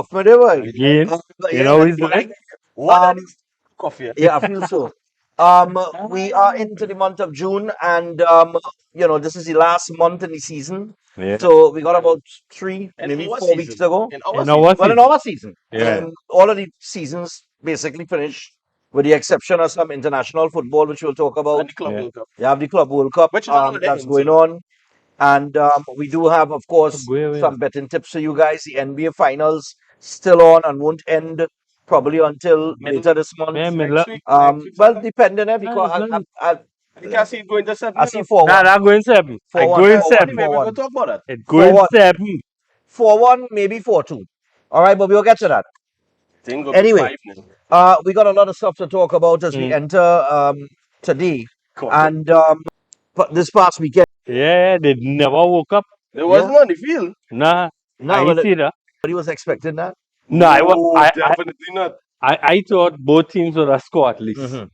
cough, my dear boy. Again, But you yeah, know, he's like, um, Coffee. yeah, I feel so. We are into the month of June, and this is the last month in the season. yeah, So we got about three, In maybe our 4 weeks season. to go. In our you know season. what? Well, in our season, Yeah. all of the seasons basically finished, with the exception of some international football, which we'll talk about. And the Club Yeah. World Cup. You have the Club World Cup Which is another that's end, going so. on, and we do have, of course, Wait. some betting tips for you guys. The NBA Finals still on and won't end probably until Middle- later this month. Yeah, Next week. Well, Sometime. depending, because it's not- You can see it going to 7. I see 4-1. Nah, I'm going 7. I'm 4-1, going 4-1, 7. We're 4-1. going to talk about that. It's going 4-1. 7. 4-1, maybe 4-2. All right, but we'll get to that. Thing go Anyway, 5 we got a lot of stuff to talk about as we enter today. And but this past weekend, Yeah, they never woke up. There wasn't on the field. Nah, no, I ain't see that. nobody was expecting that. No, Definitely not. I thought both teams would have scored at least. Mm-hmm.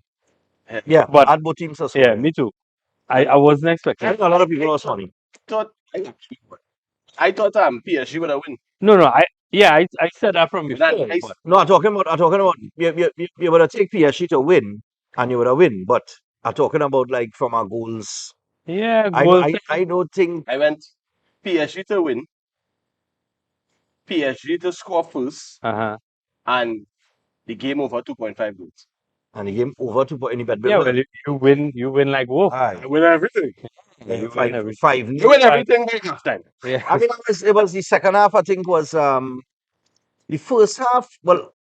Yeah, But and both teams are yeah, scoring. me too. I wasn't expecting. I think a lot of people are sorry. I thought PSG would have win. No, I said that from before. That nice. But No, I'm talking about you would have take PSG to win, and you would have win. But I'm talking about like from our goals. yeah, I goal. I don't think I went PSG to win, PSG to score first, Uh-huh. and the game over 2.5 goals. and the game over to put any bet. Yeah, well, you win like wolf. Aye. Win everything. Yeah, you win five, everything. 5 You win everything by halftime. Yeah. I mean, it was the second half. I think was the first half. Well,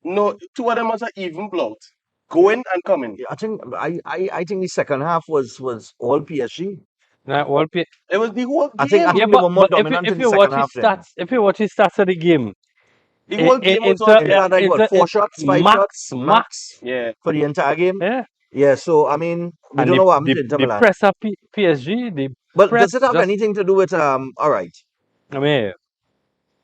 No, two of them was an even blowout. Going and coming. I think I think the second half was all PSG. Nah, all pe- It was the whole game. I think yeah, they were more but dominant if in the you second watch half. his stats, if you watch his stats of the game, the whole game was In fact, like what, 4 shots, 5 shots, max. Yeah. for the entire game. Yeah. Yeah. So I mean, we And don't know what happened to the Inter Milan. press up PSG, the But press does it have just- anything to do with All right. I mean,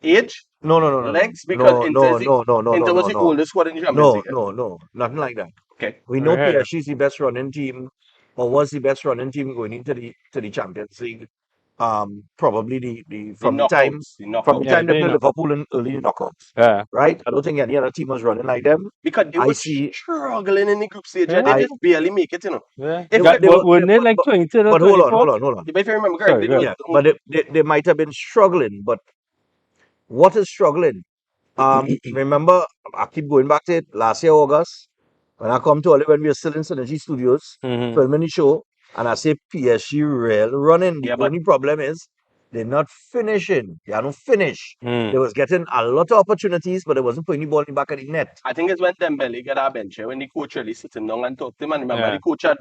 Age, No. legs, because Inter was the no. oldest squad in the Champions No, League. nothing like that. Okay. We know Yeah. PSG is the best running team, or was the best running team going into the Champions League. Probably the from the time knockouts, the knockouts. from the Yeah, time they they played knock out. Liverpool in early knockouts, yeah. right? I don't think any other team was running like them. Because they I were see- struggling in the group stage. Yeah. And they just barely make it, Yeah. If That- they were- weren't they like but- 20 or But hold 24? on. if you remember Sorry, correctly, go Yeah, but they might have been struggling. But what is struggling? Remember, I keep going back to it. Last year August, when I come to Olive, when we were still in Synergy Studios Mhm. filming the show, and I say PSG real running. The Yeah, but- only problem is they're not finishing. They don't finish. Mm. They was getting a lot of opportunities, but they wasn't putting the ball in the back of the net. I think it's when Dembele got our bench, when the coach really sitting down and talked to him. And remember, Yeah. the coach had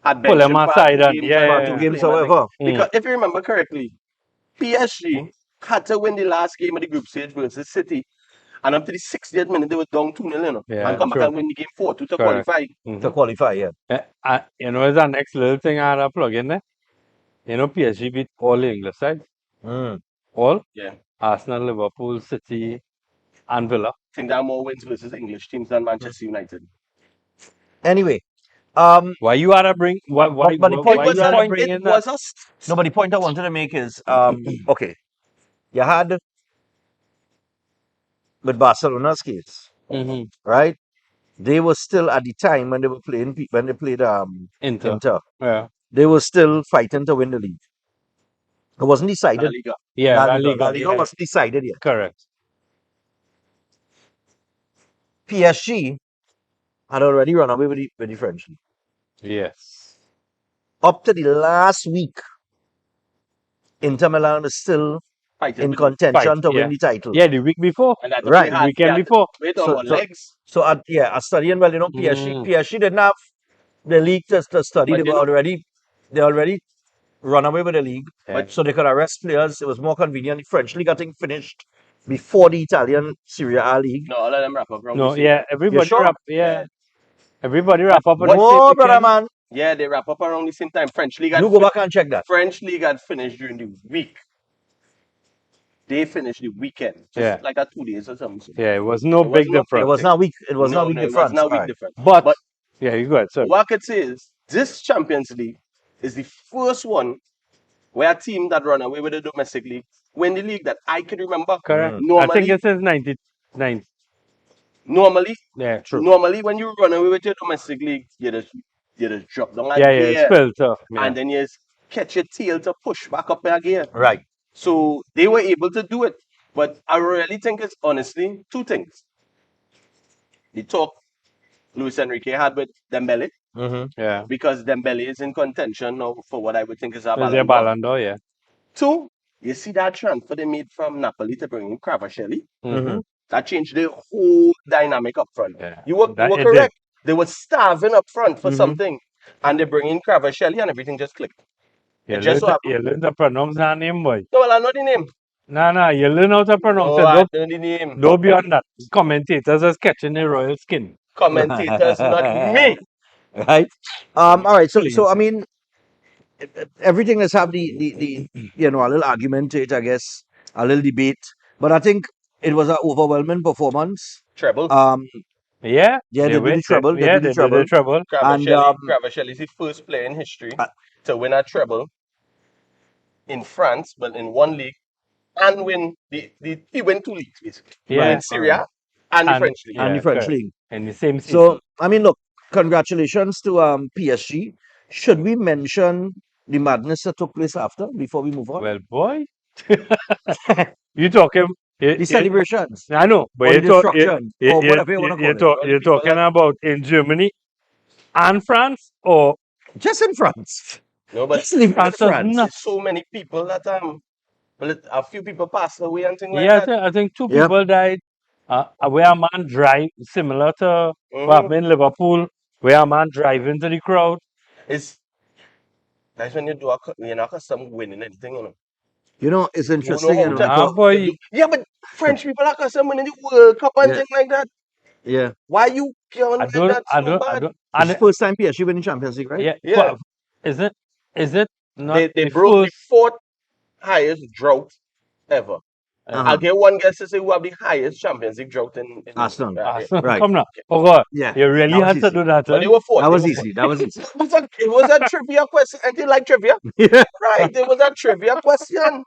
Pull bench him him for aside 2 and- games yeah, and yeah, Two yeah. games, playing and however. Because if you remember correctly, PSG had to win the last game of the group stage versus City. And up to the 60th minute, they were down 2-0, Yeah, and come back true. and win the game 4-2 to Correct. qualify. To qualify, yeah. It's our next little thing I had to plug in there. PSG beat all the English sides. All. Yeah. Arsenal, Liverpool, City, and Villa. I think there are more wins versus English teams than Manchester United. Anyway, Why you had to bring? Why but the point why was you had to that bring in It that? was us. no, but the point I wanted to make is, okay, you had with Barcelona's case, Mhm. right? They were still at the time when they were playing when they played Inter. Yeah. they were still fighting to win the league. It wasn't La decided. Liga. Yeah, La Liga yeah. wasn't decided yet. Correct. PSG had already run away with the French league. Yes. Up to the last week, Inter Milan was still Fighting in with contention Fight, to yeah. win the title. Yeah, the week before. And that Right, we had, weekend we had before. Wait So- on so- legs. So I studying well, PSG. Mm. PSG didn't have the league to study. But They they were already run away with the league, Yeah. so they could arrest players. It was more convenient. The French league, I think, finished before the Italian Serie A league. No, all of them wrap up around No, the same. yeah, everybody sure? wrap. Yeah. Everybody wrap up. on the Whoa, same brother weekend. man, Yeah, they wrap up around the same time. French league you go back and check that. French league had finished during the week. They finished the weekend. Just Yeah. like a 2 days or something. Yeah, it was no It big was no- It difference. was not weak. It was not weak It was difference. not week Alright. difference. But yeah, you go ahead. Sorry. What I could say is this Champions League is the first one where a team that run away with the domestic league win the league that I could remember. Correct. I Normally, think it says 90. Ninth. Normally, Yeah, true. when you run away with your domestic league, you just drop down a Yeah, it's gear, filter. Yeah. and then you just catch your tail to push back up a gear. Right. So they were able to do it. But I really think it's honestly two things. The talk Luis Enrique had with Dembele, Yeah. because Dembele is in contention now for what I would think is a Is there Ballon d'Or. Ballon d'Or? Yeah. Two, you see that transfer they made from Napoli to bring in Cravashelli? Mm-hmm. That changed the whole dynamic up front. Yeah. You were That, it did. correct. They were starving up front for Mhm. something, and they bring in Cravashelli, and everything just clicked. You It just so learn, happened. you learn to pronounce that name, boy. No, well, I know the name. Nah, you learn how to pronounce No, it. I Don't, know the name. don't be on that. Commentators are catching the royal skin. Commentators, not me. Right. All right. So Please. I mean, everything let's have the a little argument to it, I guess, a little debate. But I think it was an overwhelming performance. Treble. Yeah. Yeah, they did went- the treble. They Yeah, did the they did treble. the trouble. And Cravashelli is the first player in history Uh, to win a treble in France, but in one league, and win he win two leagues basically. Yeah. In Syria and the French league. and Yeah, the French correct. league. In the same season. So I mean, look, congratulations to PSG. Should we mention the madness that took place after before we move on? Well, boy. you talking. The celebrations I know, but or the you talk, destruction or whatever you want to call it. you're talking about in Germany and France, or Just in France. No, but Just leave it in France does France. not. there's so many people that a few people passed away and things like Yeah, that. I think two Yeah. people died. Where a man drive similar to what Mhm. happened in Liverpool, where a man drive into the crowd. It's that's when you're not accustomed winning anything, you know. You know, it's You know interesting. how You know, to- Nah, because- boy. Yeah, but French people are accustomed winning the World Cup and Yeah. things like that. yeah, Why you can't I win don't, that I so don't, I bad? don't. it's And the first time PSG winning Champions League, right? yeah, Yeah. Is it not They the broke the first? fourth highest drought ever. Uh-huh. I'll get one guess to say who have the highest Champions League drought in Arsenal. Right. Come now. Oh God. Yeah. You really That was had to easy. do that. But Huh? they were fourth. That They was were easy. That was easy. It was a trivia question. And you like trivia? Yeah. Right. It was a trivia question.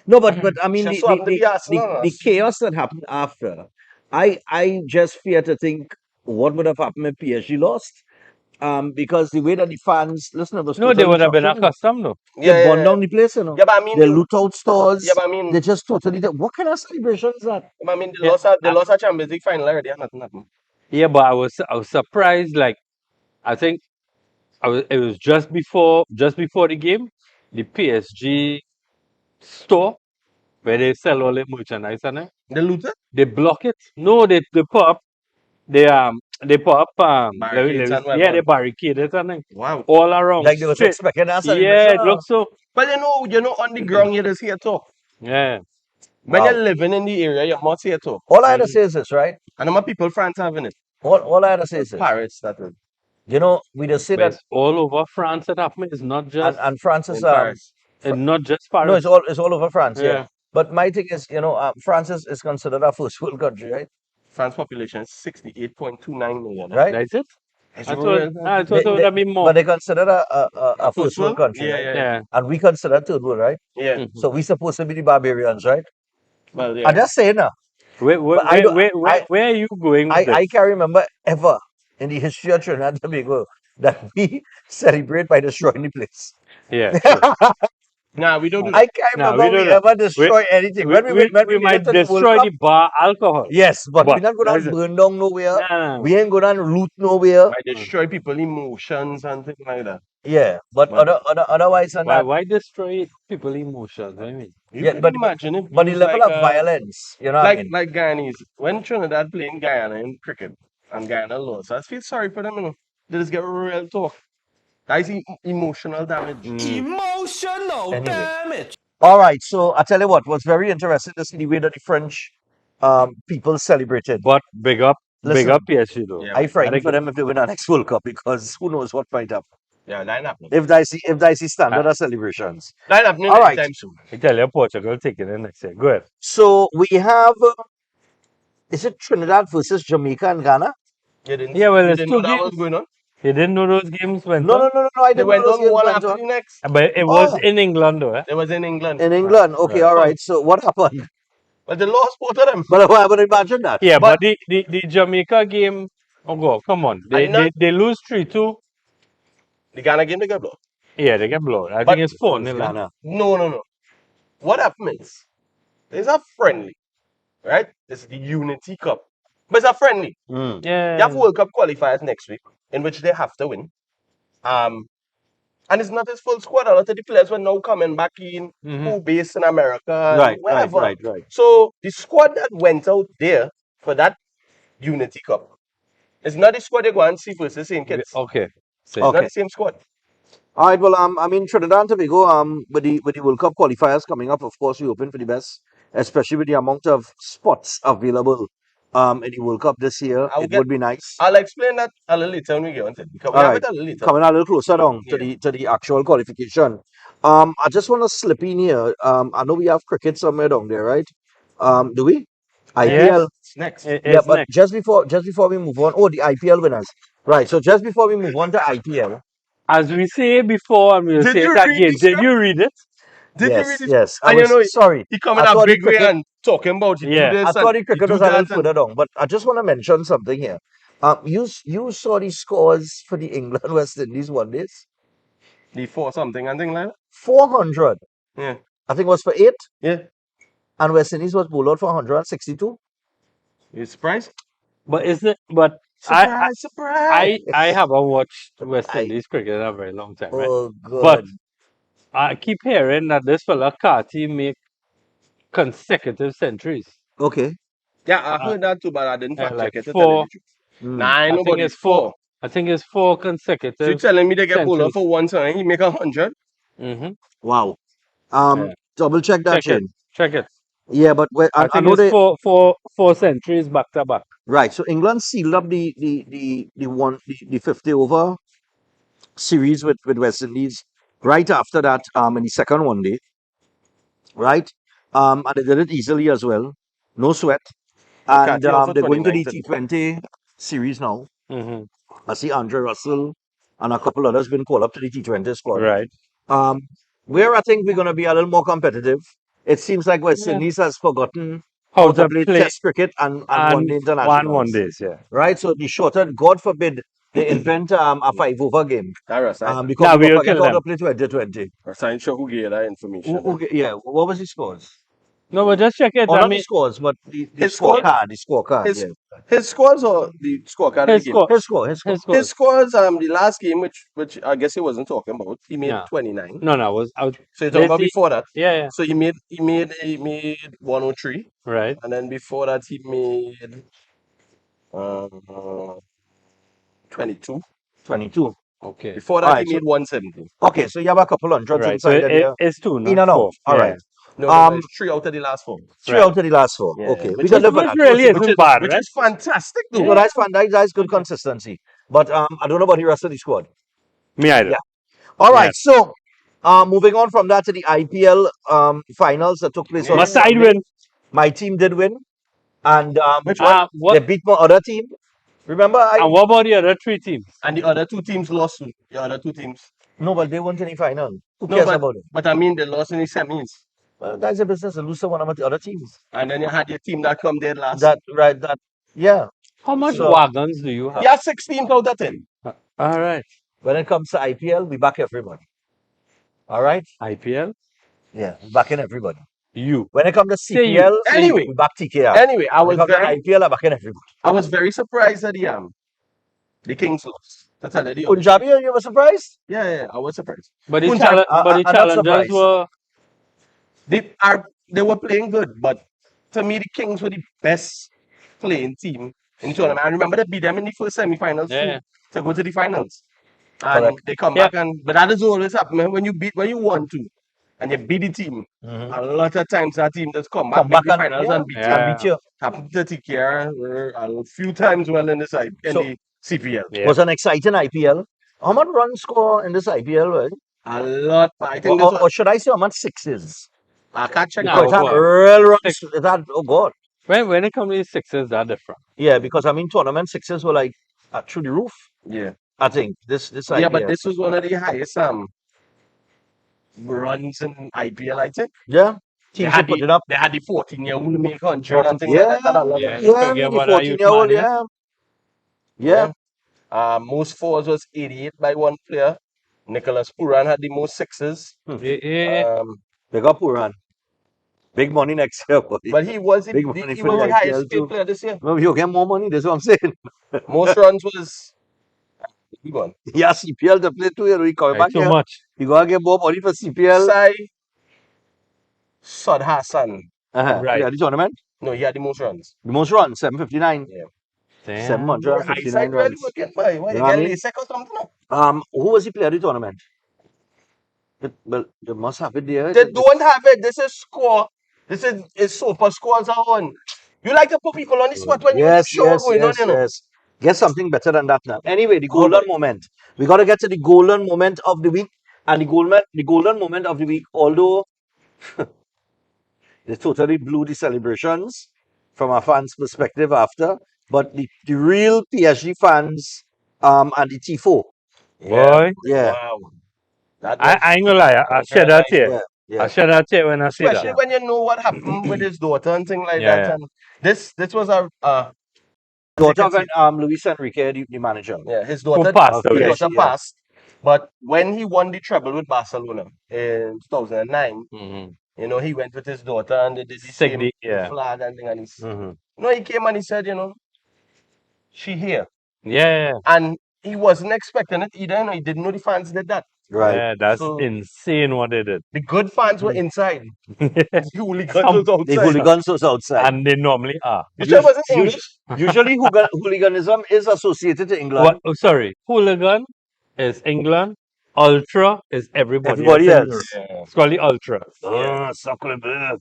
No, but I mean Just so happened to be Arsenal. the chaos that happened after. I just fear to think what would have happened if PSG lost. Because the way that the fans listen to the No, they would have been accustomed, though. They burn down the place, you know. Yeah, but I mean, They loot out stores. yeah, but I mean, They just totally. What kind of celebration is that? they lost a Champions League final already. And nothing happened. Yeah, but I was surprised. Like, I think it was just before the game, the PSG store where they sell all the merchandise and it, The looter? they block it. No, they put up Barricades and yeah, whatnot. they barricade it and it, Wow. all around. Like they were straight. expecting that Yeah, celebration. it looks so. But you know, on the ground, you just hear talk. Yeah. When Wow. you're living in the area, you must hear talk. All I had to say is this, right? And how many people France having it? All I had to say is this. Paris, that is. You know, we just say But that, it's all over France that happened. It's not just and France In is Paris. it's not just Paris. no, it's all over France. Yeah. Yeah. But my thing is, France is considered a first world country, right? France population is 68.29 million. Right. That's it. It's I real. thought it would have been more. But they consider a first world country, Yeah, right? yeah, Yeah. And we consider third world, right? yeah. Mhm. So we supposed to be the barbarians, right? Well, yeah. I'm just saying now. Where But I don't- where are you going with I this? can't remember ever in the history of Trinidad and Tobago that we celebrate by destroying the place. Yeah. True. Nah, we don't do that. I can't Nah, remember we we don't. ever destroy anything. When we we made might it to the World destroy Cup, the bar alcohol. yes, but we're But not going that's to it. burn down nowhere. Nah. We ain't going to loot nowhere. I destroy people emotions and things like that. Yeah, but But- otherwise than that, Why destroy people emotions? I mean, You Yeah, can but- imagine if but the you level like, of violence, you know what I like mean? like Guyanese, when Trinidad playing Guyana in cricket and Guyana lost, I feel sorry for them, you know. They just get real tough. That's emotional damage. Emotional Anyway. damage. All right, so I tell you what was very interesting to see the way that the French people celebrated. but big up Listen, PSG though. Yeah. I frightened think for them if they win our next World Cup because who knows what might happen. Yeah, that happening. If Dicey standard of celebrations. That happening All right. anytime soon. I tell you, Portugal taking it next year. Go ahead. So we have is it Trinidad versus Jamaica and Ghana? You didn't, Yeah, well, you it's didn't two know that was games. going on? You didn't know those games went No, on? I They didn't went know those on games one went after on. the next. But it was Oh. in England though. Eh? It was in England. In England. Okay, Right. all right. So what happened? But they lost both of them. But I would imagine that. Yeah, But but the Jamaica game, oh God, come on. I know They lose 3-2. the Ghana game they got blown. Yeah, they get blown. I But think it's It was 4-0. Ghana. no. What happens? There's a friendly, right? It's the Unity Cup. But it's a friendly. Mm. You Yeah. have World Cup qualifiers next week, in which they have to win. And it's not his full squad. A lot of the players were now coming back in, Mhm. who based in America and Right, wherever. right. So the squad that went out there for that Unity Cup is not the squad they go and see versus St. Kitts. Okay. It's not Okay. the same squad. All right. Well, I mean, Trinidad and Tobago, with the World Cup qualifiers coming up, of course, we open for the best, especially with the amount of spots available, in the World Cup this year. I'll It get- would be nice. I'll explain that a little later when we get on to it. Because we All have right. it a little later. Coming a little closer down Yeah. to the actual qualification. I just want to slip in here. I know we have cricket somewhere down there, right? Do we? IPL. It's next. It's Yeah, but next. just before we move on, the IPL winners. Right. So just before we move on to IPL, As we say before, and we'll Did say you it read again. the Did you read it? Did yes, you read it? yes. I And you was know, sorry. he coming I a thought the big way cricket- and talking about you Yeah. do this I thought the and cricket you was do a little that. And further down, but I just want to mention something here. You saw the scores for the England West Indies one days. the 4 something and thing like that. 400. Yeah. I think it was for 8, Yeah. and West Indies was bowled out for 162. You surprised? But is it? But I Surprise. I haven't watched West I- Indies cricket in a very long time, right? Oh God. But I keep hearing that this fella Kartel make consecutive centuries. Okay. Yeah, I heard that too, but I didn't Yeah, fact like check it to 4. tell you the truth. Mm. Nah, I I know think about it's it's 4. 4. I think it's 4 So you consecutive. telling me they get bowled centuries. for one time, he make 100? Mm-hmm. Wow. Yeah. Double check that, Check it. Shane. Check it. Yeah, but I I think know it's they four centuries back to back. right. So England sealed up the 50 over series with West Indies right after that, in the second one day, right? And they did it easily as well, no sweat. And Kartel for they're going to the 29th. T20 series now. Mm-hmm. I see Andre Russell and a couple others been called up to the T20 squad. Right. Where I think we're going to be a little more competitive. It seems like West Yeah. Indies has forgotten How how to to play play Test cricket and one day international. one days, yeah. Right? So the shorter, God forbid, they invent a 5 over game. That's right. Because Nah, we we'll forget kill how to them. play 2020. I'm sure who gave that information. Yeah, what was the scores? No, but just check it. Or I not mean, the scores, but the His score? scorecard. The scorecard, His, yeah. his scores or the scorecard of his the game? score. His score. His His score. scores, the last game, which I guess he wasn't talking about, he made Yeah. 29. No, I was. So you're talking let's about see. before that. Yeah. So he made 103, Right. and then before that he made uh, 22. 22. Okay. Before that Alright, he made 170. Okay, so you have a couple hundreds Right. So inside there. it's 2, In not and out. 4. All Yeah. right. No, it's 3 out of the last 4. 3 Right. out of the last 4. Yeah, Okay. which We can is- live with Which that. really isn't bad, Which right? is fantastic though. So that's fine. That's good consistency. But I don't know about the rest of the squad. Me either. Yeah. All right. Yeah. So moving on from that to the IPL finals that took place on My side Sunday. win. My team did win. And Which one? they What? beat my other team. Remember, And what about the other 3 teams? And the other 2 teams lost to the other 2 teams. no, but they weren't in the final. Who No, cares but- about it? But I mean they lost in the semis. Well, that's a business. They lose to one of the other teams. And then you had your team that come there last. Yeah. How much So- wagons do you have? Yeah, 16 out of 10. All right. When it comes to IPL, we back everybody. All right? IPL. Yeah, we backing everybody. You. When it comes to Say you. CPL, Anyway. we back TKR. Anyway, I When was it comes to very IPL, I'm backing everybody. surprised that the Kings lost. That's how they do. Punjabi, you were surprised? Yeah, I was surprised. But the, Punjab, I'm not challengers surprised. were. They were playing good, but to me the Kings were the best playing team in the tournament. I remember they beat them in the first semi-finals Yeah. to go to the finals. And Correct. they come Yeah. back but that is always happening when you want to and you beat the team. Mhm. A lot of times that team just come back, Come back make the and- finals yeah. and beat you. Yeah. And beat you. Happened to TKR a few times well in the side in So- the CPL. Yeah. Was an exciting IPL. How much runs score in this IPL? Right? A lot, but I think this Or one, should I say how much sixes? I can't check No, out. Because that what? real runs, Six. that, oh God. When it comes to the Sixers, they're different. Yeah, because I mean, tournament sixes were like through the roof. Yeah. I think this IPL. Yeah, but this was one of the highest runs in IPL, I think. Yeah. They Teams had should put the, it up. they had the 14-year-old main contract and things Yeah, like that. I love Yeah. it. yeah, Forget the about our youth 14-year-old, man, yeah. yeah. Most fours was 88 by one player. Nicholas Puran had the most sixes. Yeah. Big up Puran. Big money next year, boy. But he was Big money he for was the the highest IPL paid too. player this year. No, you get more money, that's what I'm saying. Most runs was he won. Yeah, CPL to play too, he coming back Too here. much. You gotta get more money for CPL. Sai Sud Hassan. Right. Yeah, the tournament. No, he had the most runs. The most runs, 759. Yeah. Damn. 759 Eyesight really runs. working, boy. Why You you know what I get mean? LASIK or something? Who was the player of the tournament? Well, they must have it there. They don't have it. This is score. This is super scores are on. You like to put people on the spot when you have Yes, show yes, going on, yes, you know. yes. Get something better than that now. Anyway, the Go, golden boy. moment. We got to get to the golden moment of the week. And the golden moment of the week, although they totally blew the celebrations from a fan's perspective after, but the real PSG fans and the Tifo. Boy. Yeah, Wow. That was I ain't gonna lie. I shed very a nice. tear. yeah, I yeah. shed a tear when I see Especially that. when you know what happened with his daughter and things like Yeah, that. yeah. And this was a Daughter can of Luis Enrique, the manager. yeah, his Who daughter passed Okay, away. his daughter yeah. passed. But when he won the treble with Barcelona in 2009, Mhm. you know, he went with his daughter and they did the Sick same the- yeah. flag and thing. And Mhm. he came and he said, you know, she here. Yeah, And he wasn't expecting it either. You know, he didn't know the fans did that. Right. yeah. That's So- insane what they did. The good fans were inside. The hooligans was The outside. hooligans was outside. And they normally are. You sure it wasn't English? Usually, hooliganism is associated to England. What? Oh, sorry. Hooligan is England. Ultra is everybody, Everybody else. in else. Europe. It's called the Ultra. Sacre bleu.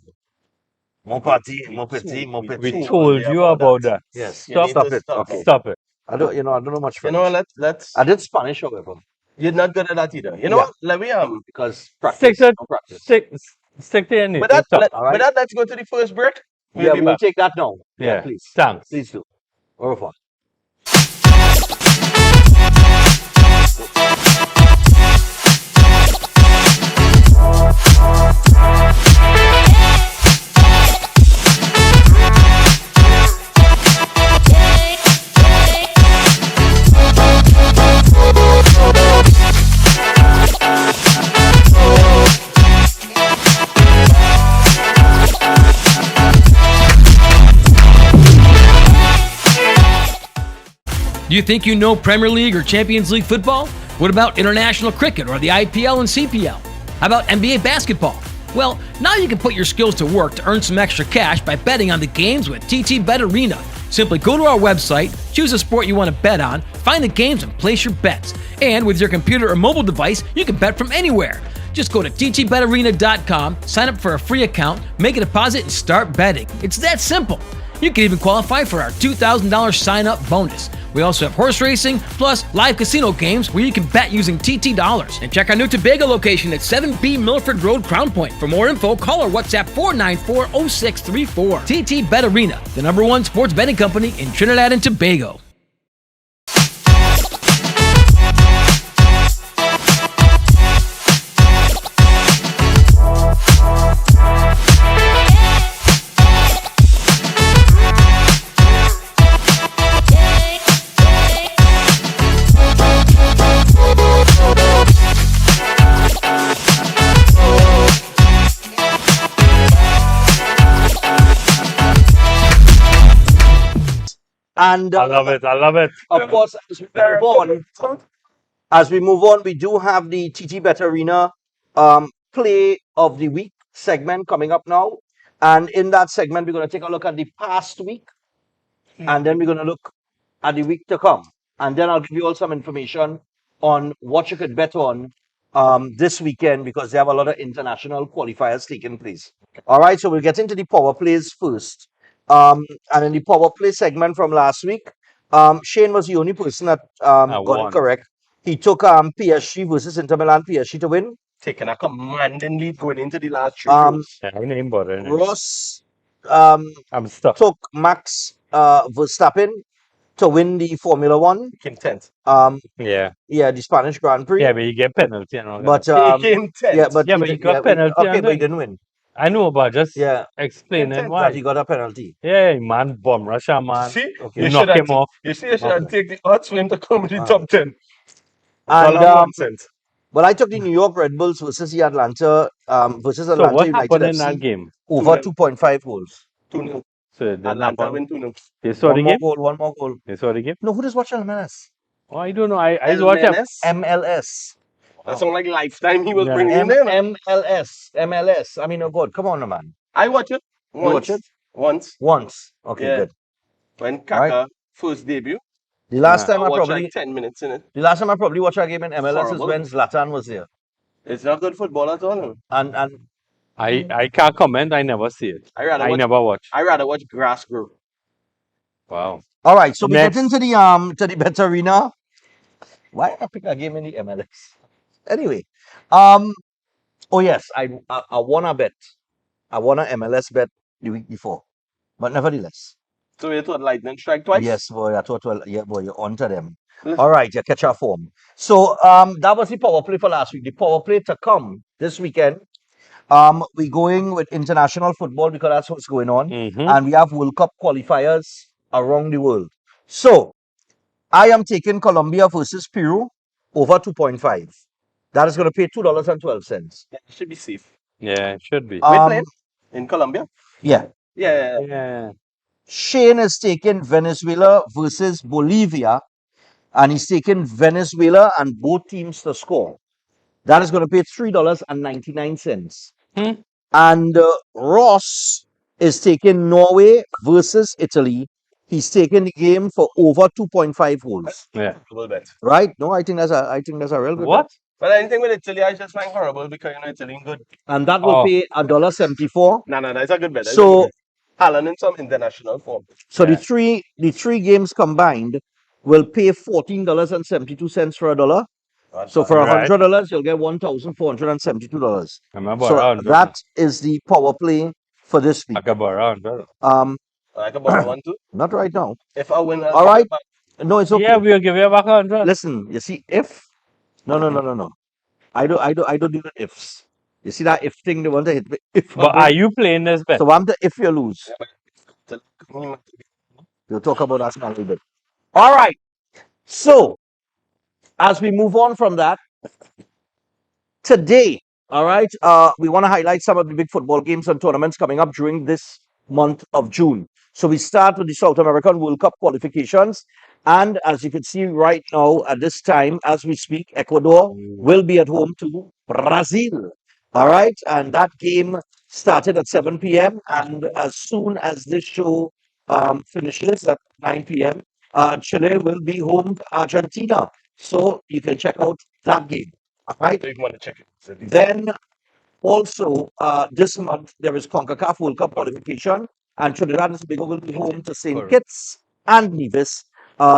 Mon petit, mon petit, mon We petit. We told told you you about about that. Yes. You Stop, need Stop to it. stop Okay. it. stop it. I don't know much You French. know, let's. I did Spanish, however, You're not good at that either. You know Yeah. what? Let me because practice. Stick to, No practice. stick to your With native that, tongue. all right. with that, let's go to the first break. We'll Yeah, be we'll back. take that now. Yeah. Please. Thanks. Please do. Au revoir. Do you think you know Premier League or Champions League football? What about international cricket or the IPL and CPL? How about NBA basketball? Well, now you can put your skills to work to earn some extra cash by betting on the games with TT Bet Arena. Simply go to our website, choose a sport you want to bet on, find the games and place your bets. And with your computer or mobile device, you can bet from anywhere. Just go to ttbetarena.com, sign up for a free account, make a deposit, and start betting. It's that simple. You can even qualify for our $2,000 sign-up bonus. We also have horse racing, plus live casino games where you can bet using TT dollars. And check our new Tobago location at 7B Milford Road, Crown Point. For more info, call or WhatsApp 494-0634. TT Bet Arena, the #1 sports betting company in Trinidad and Tobago. And I love it. I love it. of course, as we move on, we do have the TT Bet Arena play of the week segment coming up now. And in that segment, we're going to take a look at the past week, and then we're going to look at the week to come. And then I'll give you all some information on what you could bet on this weekend because they have a lot of international qualifiers taking place. All right, so we'll get into the power plays first. And in the power play segment from last week, Shane was the only person that got it won. correct. He took PSG versus Inter Milan PSG to win. Taking a commanding lead going into the last three Um, goals. Yeah, I ain't bothering. Ross I'm stuck. took Max Verstappen to win the Formula One. Came 10th. Yeah. The Spanish Grand Prix. Yeah, but you get penalty and all that. But He came 10th. yeah, but Yeah, he but you did- got yeah, penalty okay, and but he then- didn't win. I know, but just Yeah, explaining Intent. why. that he got a penalty. Yeah, man, bomb Russia, man. See, Okay. you Knock should have. him off. You see, you should have Okay. take the odds for him to come in the All top 10. And Nonsense. well, I took the New York Red Bulls versus the Atlanta So Atlanta what United happened in FC that game? over 2-0. 2.5 goals. 2-0. So it didn't Atlanta happen. win 2-0. You saw the game? One more goal. You saw the game? No, who does watch MLS? Oh, I don't know. I El watch him. Menes. MLS. That sound like lifetime he was Yeah. bringing in there. MLS. I mean, oh God, come on, man. I watch it You watch once. it? Once. Once. Okay, Yeah. good. When All right. Kaka first debut. The last Yeah. time I I watched probably like 10 minutes in it. the last time I probably watched a game in MLS Horrible. is when Zlatan was there. It's not good football at all. And I can't comment. I never see it. I never watch. rather watch grass grow. Wow. all right, so we Next. get into the bet arena. Why did I pick a game in the MLS? Anyway, oh yes, I won a bet. I won a MLS bet the week before, but nevertheless, So you thought lightning strike twice? yes, boy, I thought, well, yeah, boy, you're onto them. Listen, All right, you catch our form. So that was the power play for last week. The power play to come this weekend. We're going with international football because that's what's going on, Mhm. and we have World Cup qualifiers around the world. So I am taking Colombia versus Peru over 2.5. That is going to pay $2.12. Yeah, it should be safe. Yeah, it should be. Where playing? In Colombia? Yeah. Yeah. Yeah. Shane is taking Venezuela versus Bolivia, and he's taking Venezuela and both teams to score. That is going to pay $3.99. Hmm. And Ross is taking Norway versus Italy. He's taking the game for over 2.5 goals. Yeah. Horrible bet. Right? No, I think that's a real good What? bet. But anything with Italy, I just find horrible because Italy ain't good. And that will Oh. pay $1.74. No, that's a good bet. So Haaland in some international form. so Yeah. the three games combined will pay $14.72 for a dollar. So for Right. $100, you'll get $1,472. I'm about So around. that is the power play for this week. I can borrow around, brother. I can borrow one too. Not right now. If I win, I'll All give right. it back. No, it's okay. Yeah, we'll give you back 100. Listen, you see, if no. I don't do the ifs. You see that if thing they want to hit me. If I But win. are you playing this bet? So I'm the if you lose. Yeah, We'll talk about that in a little bit. All right. So as we move on from that, today, all right, we want to highlight some of the big football games and tournaments coming up during this month of June. So we start with the South American World Cup qualifications. And as you can see right now, at this time, as we speak, Ecuador will be at home to Brazil. All right. And that game started at 7 p.m. And as soon as this show finishes at 9 p.m., Chile will be home to Argentina. So you can check out that game. All right. If you want to check it. Then also this month there is CONCACAF World Cup qualification, and Trinidad and Tobago will be home to St. Correct. Kitts and Nevis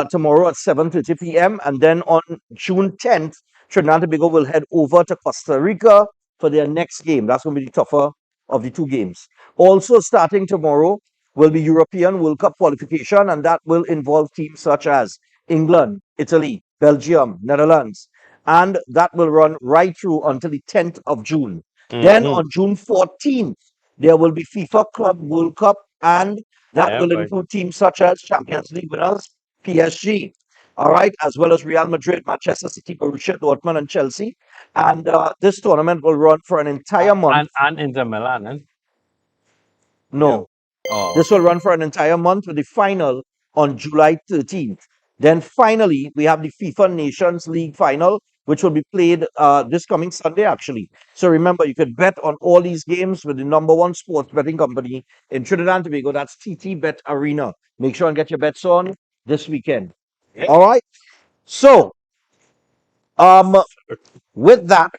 tomorrow at 7:30 p.m. And then on June 10th, Trinidad and Tobago will head over to Costa Rica for their next game. That's going to be the tougher of the two games. Also starting tomorrow will be European World Cup qualification, and that will involve teams such as England, Italy, Belgium, Netherlands, and that will run right through until the 10th of June. Then Mhm. on June 14th, there will be FIFA Club World Cup, and that Yeah, will boy. include teams such as Champions League winners, PSG, all right, as well as Real Madrid, Manchester City, Borussia Dortmund, and Chelsea. And this tournament will run for an entire month. And Inter Milan, eh? No, Oh. this will run for an entire month with the final on July 13th. Then finally, we have the FIFA Nations League final, which will be played this coming Sunday, actually. So remember, you can bet on all these games with the number one sports betting company in Trinidad and Tobago. That's TT Bet Arena. Make sure and get your bets on this weekend. Yeah. All right. So, with that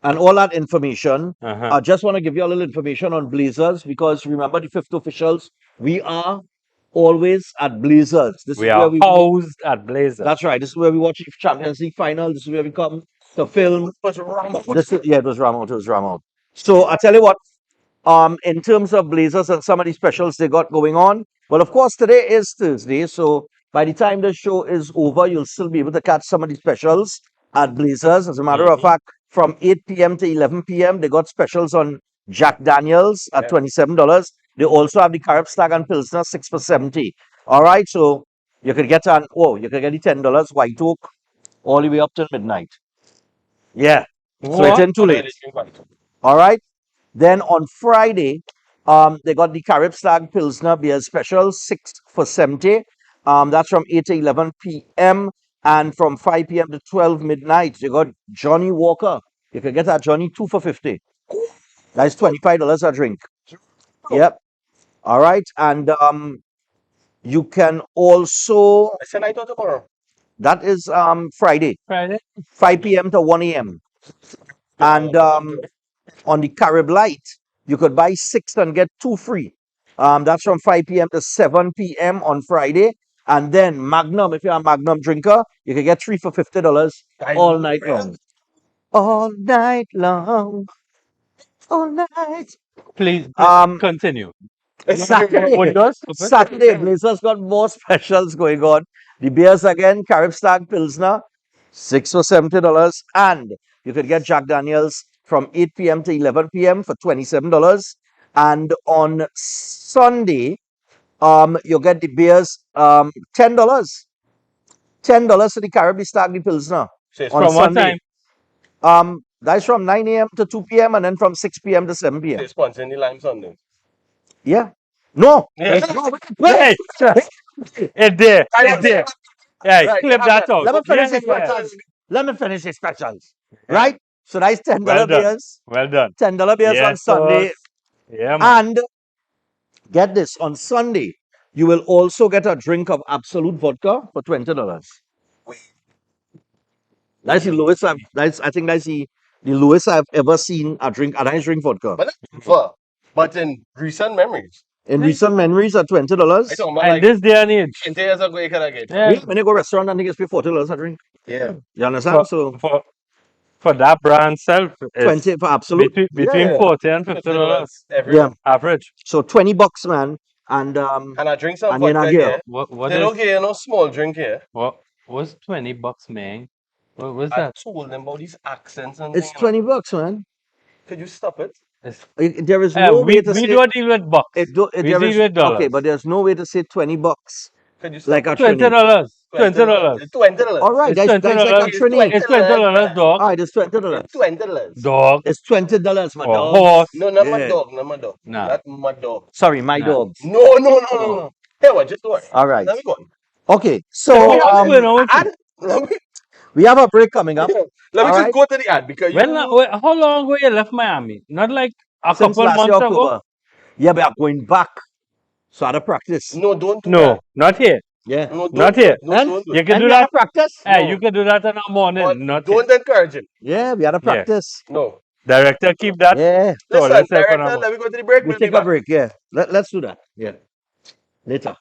and all that information, Uh-huh. I just want to give you a little information on Blazers because remember the fifth officials, we are always at Blazers. This We is are where we housed at Blazer. That's right. This is where we watch the Champions League final. This is where we come to film. It was Ramo. So I tell you what, in terms of Blazers and some of the specials they got going on, well, of course, today is Thursday, so by the time the show is over, you'll still be able to catch some of the specials at Blazers. As a matter of fact, from 8 p.m. to 11 p.m., they got specials on Jack Daniels at $27. They also have the Carib Stag and Pilsner 6 for 70. All right, so you could get the $10 White Oak all the way up till midnight. Yeah, so it's in too late. All right. Then on Friday, they got the Carib Stag Pilsner beer special 6 for 70. That's from 8 to 11 p.m. and from 5 p.m. to 12 midnight. You got Johnny Walker. You can get that Johnny 2 for 50. That's $25 a drink. Yep. All right. And you can also, I said I thought tomorrow. that is Friday, Friday. 5 p.m. to 1 a.m. And on the Carib Light, you could buy 6 and get 2 free. That's from 5 p.m. to 7 p.m. on Friday. And then Magnum, if you're a Magnum drinker, you can get 3 for $50 all night long. All night long. All night. Please continue. Saturday, What does? Saturday, Blazers got more specials going on. The beers again, Carib Stag Pilsner, 6 for $70. And you could get Jack Daniels from 8 p.m. to 11 p.m. for $27. And on Sunday, you get the beers $10. $10 for the Carib Stag Pilsner So it's on From what Sunday. time? That's from 9 a.m. to 2 p.m. and then from 6 p.m. to 7 p.m. sponsoring the Lime Sunday. Yeah. No. Yeah. No, Hey, it there. It there. Yeah, Right, clip that out. Let me finish Yeah, the yeah. specials. Let me finish the specials. Right? So that's $10 Well done. beers. Well done. $10 beers on Yes, Sunday. boss. Yeah, man. And get this, on Sunday, you will also get a drink of Absolute Vodka for $20. That's the lowest I think that's the lowest I've ever seen a nice drink vodka. But in recent memories, In recent memories at $20. I talking about And like this day and age. 20 years ago, you could get. Yeah. When you go restaurant, I think it's pay $40 a drink. Yeah. You understand? So For that brand self, it's 20 for Absolute. between Yeah. $40 and $50 every Yeah. average. So $20, man. And And I drink some And you're not vodka here. here. What They is don't give you no small drink here. what was $20, man? What was I that? told them about these accents and it's things. $20, man. Could you stop it? There is no way we to say don't deal with bucks. we We deal with okay, dollars. but there's no way to say $20 Could you stop like a $20. Trini. $20. $20. All right, It's that's like a $20. Trini. It's $20, dog. All right, it's $20. $20. Dog. It's $20, my Or dog. horse. No, not my Yeah. dog. Not my dog. Nah. Not my dog. Sorry, my Nah. dogs. No. Here, what? Just do it. All right. Let me go. Okay, So so what's going on with you? And let me we have a break coming up. just Alright. go to the ad because How long ago you left Miami? Not like a Since couple last year, months ago? October. Yeah, we are going back. So out of practice. no, don't do No, that. not here. Yeah. No, don't Not do here. it. No, And don't do You it. can And do we had that. a practice? Hey, No. you can do that in the morning. But Not here. don't encourage him. Yeah, we had a Yeah. practice. No. Director, keep that. Yeah. So Listen, let's say for director, now. let me go to the break. We'll We'll be take a back. break. Yeah. Let's do that. Yeah. Later.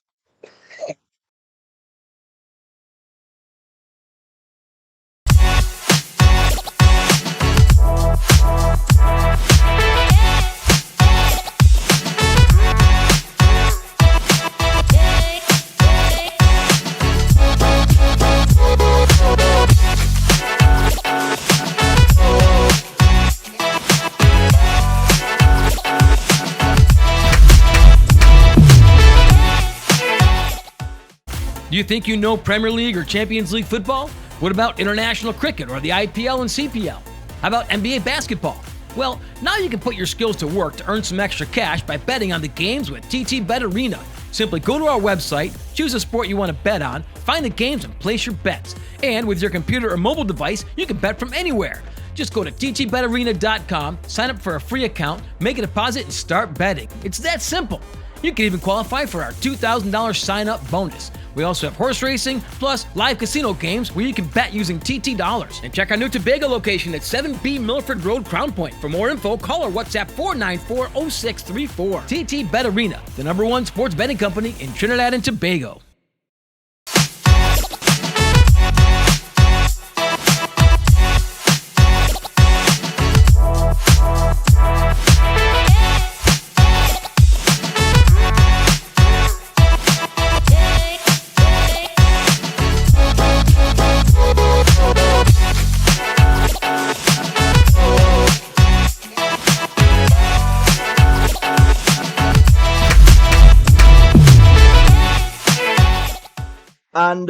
Do you think you know Premier League or Champions League football? What about international cricket or the IPL and CPL? How about NBA basketball? Well, now you can put your skills to work to earn some extra cash by betting on the games with TT Bet Arena. Simply go to our website, choose a sport you want to bet on, find the games and place your bets. And with your computer or mobile device, you can bet from anywhere. Just go to ttbetarena.com, sign up for a free account, make a deposit, and start betting. It's that simple. You can even qualify for our $2,000 sign-up bonus. We also have horse racing, plus live casino games where you can bet using TT dollars. And check our new Tobago location at 7B Milford Road, Crown Point. For more info, call or WhatsApp 494-0634. TT Bet Arena, the #1 sports betting company in Trinidad and Tobago.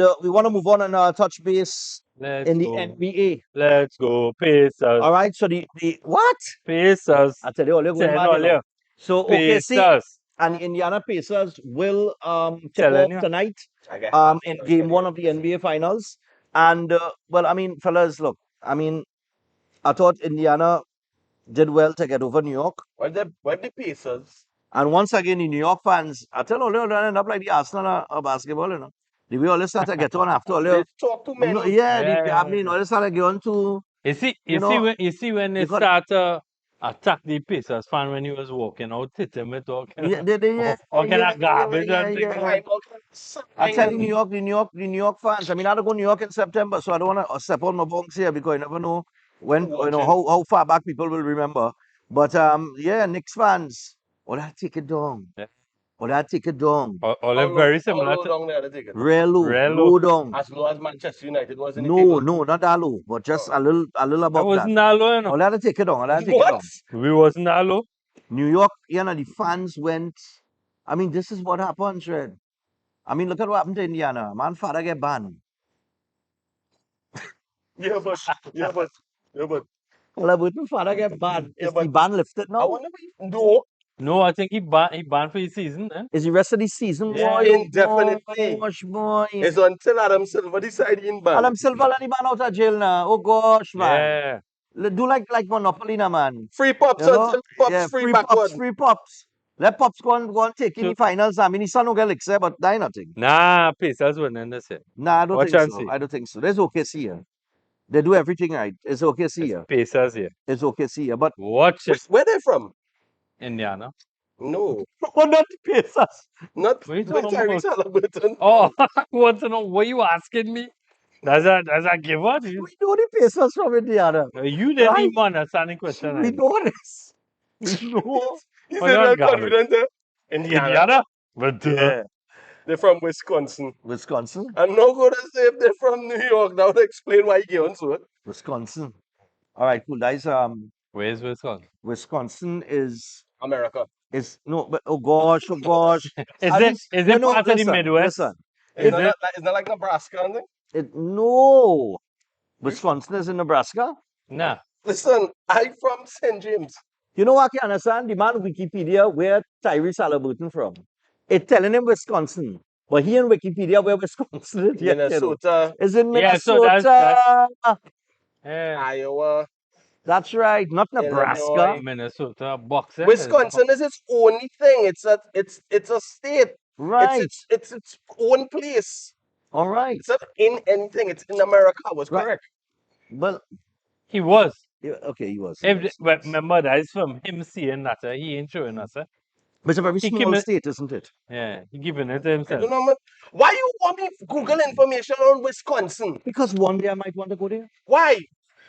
And we want to move on and touch base Let's in the go. NBA. Let's go. Pacers. All right. So the what? Pacers. I tell you, all you're going 10 mad, you know. earlier. So OKC Pacers. and Indiana Pacers will tip Telling off you. tonight I get in game 1 of the NBA Finals. And well, I mean, fellas, look, I mean, I thought Indiana did well to get over New York. Well, the Pacers. And once again, the New York fans, I tell you, they'll end up like the Arsenal of basketball, you know. The way all this start to get on after all, They talk too many. no, yeah, Yeah, I mean, all this start to get on to, You see, you know, you see when they you got- start to attack the Pacers fan when he was walking out, hit him with all kind yeah, of, yeah, all kind of garbage yeah, and yeah, things. yeah. I tell you, the New York fans. I mean, I don't go to New York in September, so I don't want to step on my bunks here because you never know when, you know, how far back people will remember. But yeah, Knicks fans, all that take it down. Yeah. All that take it down. All them very similar to down there to take it. Real low, Real low down. As low as Manchester United was in the No, table. no, not that low, but just a little I above that. wasn't that low, you know. All that take it down. All that take it What? down. We wasn't that low. New York, you know, the fans went. I mean, this is what happened, Red. I mean, look at what happened to Indiana. Man, father get banned. Yeah, but Well, about the father get banned. Yeah, Is the but- ban lifted I now? wonder if no. No, I think he banned for the season, then. Is the rest of the season? Yeah, boy, oh indefinitely. gosh, boy. It's until Adam Silver decide in ban. Adam Silver let the man out of jail now. Oh gosh, man. Yeah. Do like Monopoly now, man. Free pops You know? until pops Yeah, free free backward. pops, free pops. Let pops go and take in So- the finals. I mean, his son will get licked, but die nothing. Nah, Pacers winning this year. Nah, I don't Watch think and so. see. I don't think so. There's OKC here. They do everything right. It's OKC here. Pacers here. It's OKC here. But Watch it, Where they from? Indiana. No, oh, not the Pacers. not What are you with talking Tyrese Halliburton. Oh, I want to know what you asking me? That's a give up. We know the Pacers from Indiana. You didn't Right. even understand the question. We I know this. We know. He's Oh, you're real garbage. confident there. Indiana. Indiana? But Yeah. They're from Wisconsin. Wisconsin. I'm not going to say if they're from New York. That would explain why he gave on so. Wisconsin. All right, cool. Guys, where's Wisconsin? Wisconsin is America. no, but oh gosh, oh gosh. Is I it just- is no, it no, part of the listen, Midwest? Listen, It's not like Nebraska, and thing. no. Wisconsin is in Nebraska. Nah. Listen, I'm from St. James. You know what I can understand? The man Wikipedia where Tyrese Halliburton from. It's telling him Wisconsin. But he in Wikipedia where Wisconsin is. Yeah, Minnesota, Is in Yeah, so Minnesota. Yeah. Iowa. That's right. Not Nebraska. Minnesota boxing. Wisconsin is its only thing. It's a state. Right. It's its own place. All right. It's not in anything. It's in America. Was Right. correct. Well, He was. yeah, okay, he was. But remember, that is from him seeing that. He ain't showing us. But it's a very he small came in- state, isn't it? Yeah, he giving it to I himself. don't know, man. Why you want me to Google information on Wisconsin? Because one day I might want to go there. Why?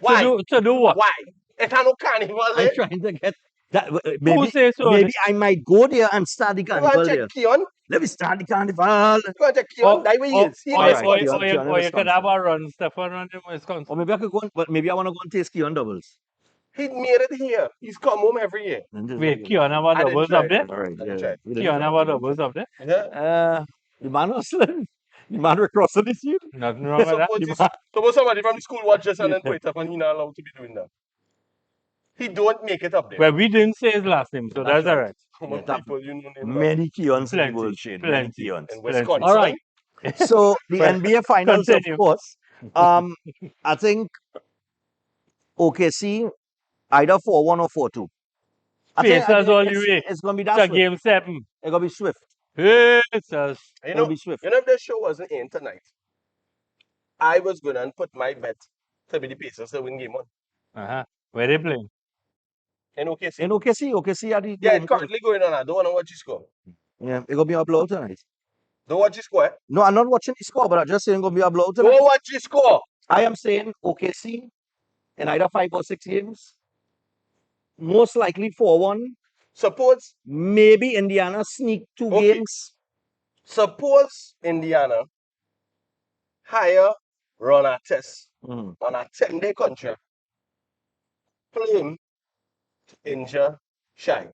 Why? To do what? Why? It ain't no carnival I'm there. trying to get that. Who Maybe, says so? maybe I might go there and start the You want carnival to there. check Keon? Let me start the carnival. You want to check Keon? That way he is. He or- is or- Wisconsin. Keon in Or you could Wisconsin. have a run stuff around in Wisconsin. Or maybe I could go, but maybe I want to go and taste Keon doubles. He made it here. He's come home every year. Wait, Keon have a I didn't doubles try up it. there? All right. Let me Yeah. try. We didn't Keon try have it. a doubles up there? Yeah. The man hustling. The man recrossing this year. Nothing wrong with that. Suppose somebody from the school watch this and then put it up and he not allowed to be doing that. He don't make it up there. Well, we didn't say his last name, so That's that's all right. How much that- people you know name that? Many Keons in the Plenty, world, Shane. Many plenty. Keons. In Wisconsin. All right. So the But NBA finals, continue. of course. I think OKC either 4-1 or 4-2. Pacers all the way. It's gonna be It's that a swift. game 7. It's gonna be swift. Pacers. You It'll know, be swift. you know if the show wasn't in tonight, I was going to put my bet to be the Pacers to win game 1. Uh-huh. Where they playing? In OKC. In OKC are the Yeah, it's currently going on. I don't want to watch the score. yeah, it's gonna be a blowout tonight. Don't watch the score. No, I'm not watching the score, but I'm just saying it's gonna be a blowout tonight. Don't watch the score. I am saying OKC in either 5 or 6 games. Most likely 4-1. Suppose Maybe Indiana sneak 2 Okay. games. Suppose Indiana hire Ron Artest Mm. on a 10-day contract. Play him to injure Shai.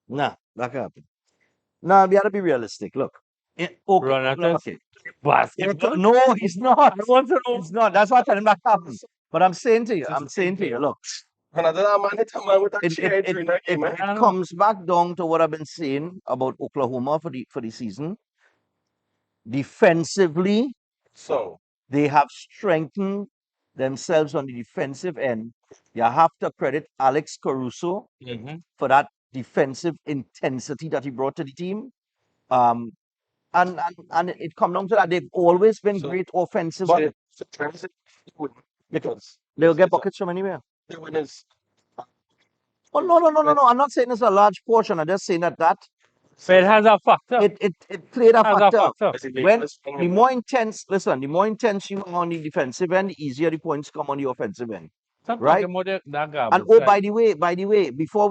Nah, that can't happen. Nah, we gotta be realistic. Look, Okay, Ronaldo okay. basketball? No, he's not. I want to know. He's not. That's what I'm telling back happen. But I'm saying to you, look, Another man hit a man with a it, chair it, during that game. it comes back down to what I've been saying about Oklahoma for the season. Defensively, So, they have strengthened themselves on the defensive end. You have to credit Alex Caruso for that defensive intensity that he brought to the team. And it comes down to that. They've always been So- great offensive. but so Travis because They'll get it's a- buckets from anywhere. the win is Oh, no. I'm not saying it's a large portion. I'm just saying that So it has a factor. it played a has a factor. factor. When the more intense, listen, the more intense you are on the defensive end, the easier the points come on the offensive end. Stop right? talking about that garbage. And oh, by the way, before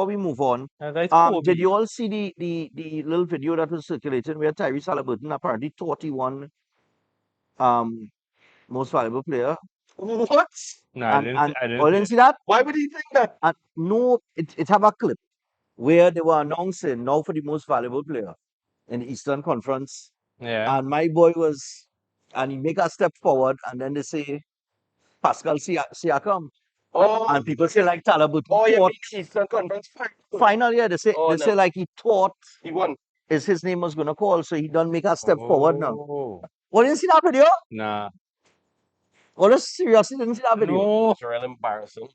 we move on, That's did you all see the little video that was circulating where Tyrese Halliburton apparently thought he won most valuable player? what? No, I didn't see that? Why would he think that? And no, it have a clip where they were announcing now for the most valuable player in the Eastern Conference. Yeah. And my boy and he make a step forward, and then they say Pascal Siakam. Oh, And people say like Halliburton oh, yeah, thought Eastern Conference final, yeah, they say Oh, say like he thought he won. his name was gonna call, so he done make a step forward now. Oh, Oh, you didn't see that video? nah. Oh, just seriously didn't see that video? No. It's real embarrassing.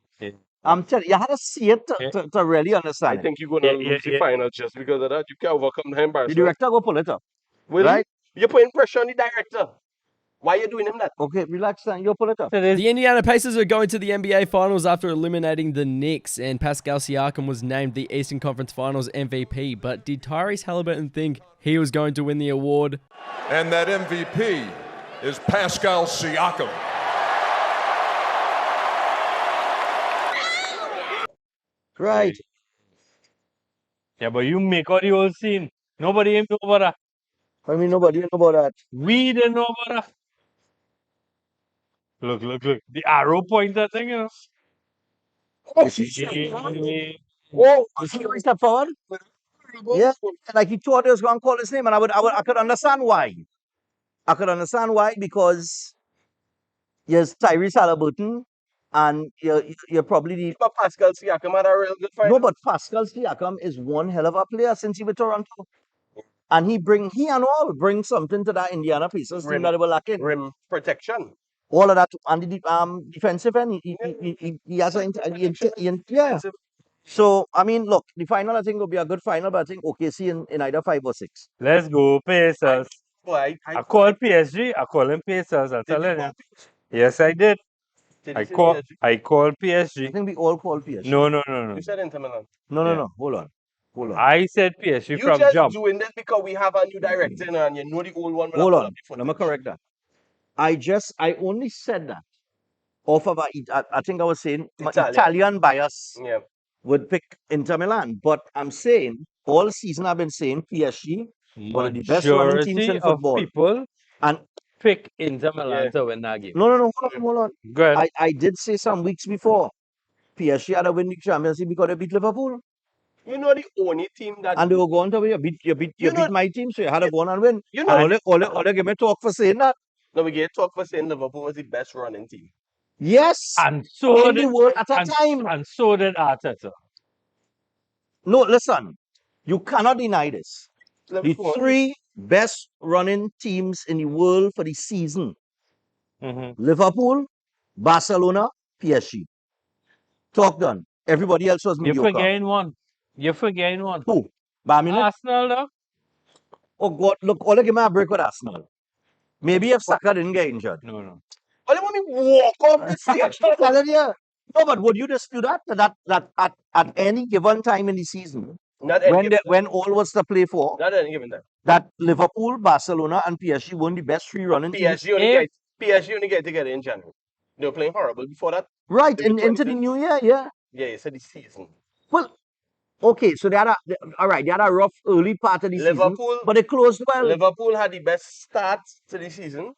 I'm telling you, you had to see it Yeah. to really I understand it. think you're gonna lose the yeah. final just because of that. You can't overcome the The embarrassment. director go pull it up. Will right? You're putting pressure on the director. Why are you doing him that? Okay, relax, son. You pull it up. So there's The Indiana Pacers are going to the NBA Finals after eliminating the Knicks, and Pascal Siakam was named the Eastern Conference Finals MVP. But did Tyrese Halliburton think he was going to win the award? And that MVP is Pascal Siakam. Right. yeah, but you make out the whole scene. Nobody even know about that. I mean, nobody know about that. We didn't know about that. Look. The arrow pointer thing, you know. Oh, you see how he stepped forward? Yeah, like he thought he was going to call his name, and I could understand why. I could understand why, because there's Tyrese Halliburton, and you're probably the But Pascal Siakam had a real good final. no, but Pascal Siakam is one hell of a player since he was Toronto, and he and all bring something to that Indiana Pacers team Rim. that they were lacking. Rim protection. All of that on the defensive end, he has yeah. So I mean, look, the final I think will be a good final, but I think OKC in either 5 or 6. Let's go Pacers. Boy, I called PSG. I called him Pacers. I'm telling you. Yes, I did. I called I PSG. think we all call PSG. No. You said Inter Milan. No. Hold on. I said PSG You from just jump. doing this because we have a new director and you know the old one. will Hold pull on. up the Let me footage. correct that. I only said that off of I think I was saying my Italian bias Yeah. would pick Inter Milan, but I'm saying all season I've been saying PSG, one of the best running teams Majority in of football. people And pick Inter Milan Yeah. to win that game. no, hold on. Go ahead. I did say some weeks before PSG had to win the Champions League because they beat Liverpool, You know the only team that and they were going to win. You beat my team, so you had to go on and win. you And know all they give me talk for saying that. no, we get talk for saying Liverpool was the best running team. Yes, And so in the did world at a time. and so did Arteta. No, listen, you cannot deny this. The Liverpool. 3 best running teams in the world for the season: Mhm. Liverpool, Barcelona, PSG. Talk done. Everybody else was You're mediocre. forgetting one. You're forgetting one. Who? Bayern Munich? Arsenal, though. Oh God! Look, all they give me a break with Arsenal. Maybe if Saka didn't get injured. No. All they want me walk off the stage. Telling you. No, but would you dispute that at any given time in the season, Not any given when all was to play for, Not any given time. that Liverpool, Barcelona, and PSG won the best 3 running teams? PSG only get together in January. They were playing horrible before that. Right, Maybe into the 20. new year, yeah. Yeah, you said the season. Well, okay, so they had a rough early part of the season, Liverpool but they closed well. Liverpool had the best start to the season.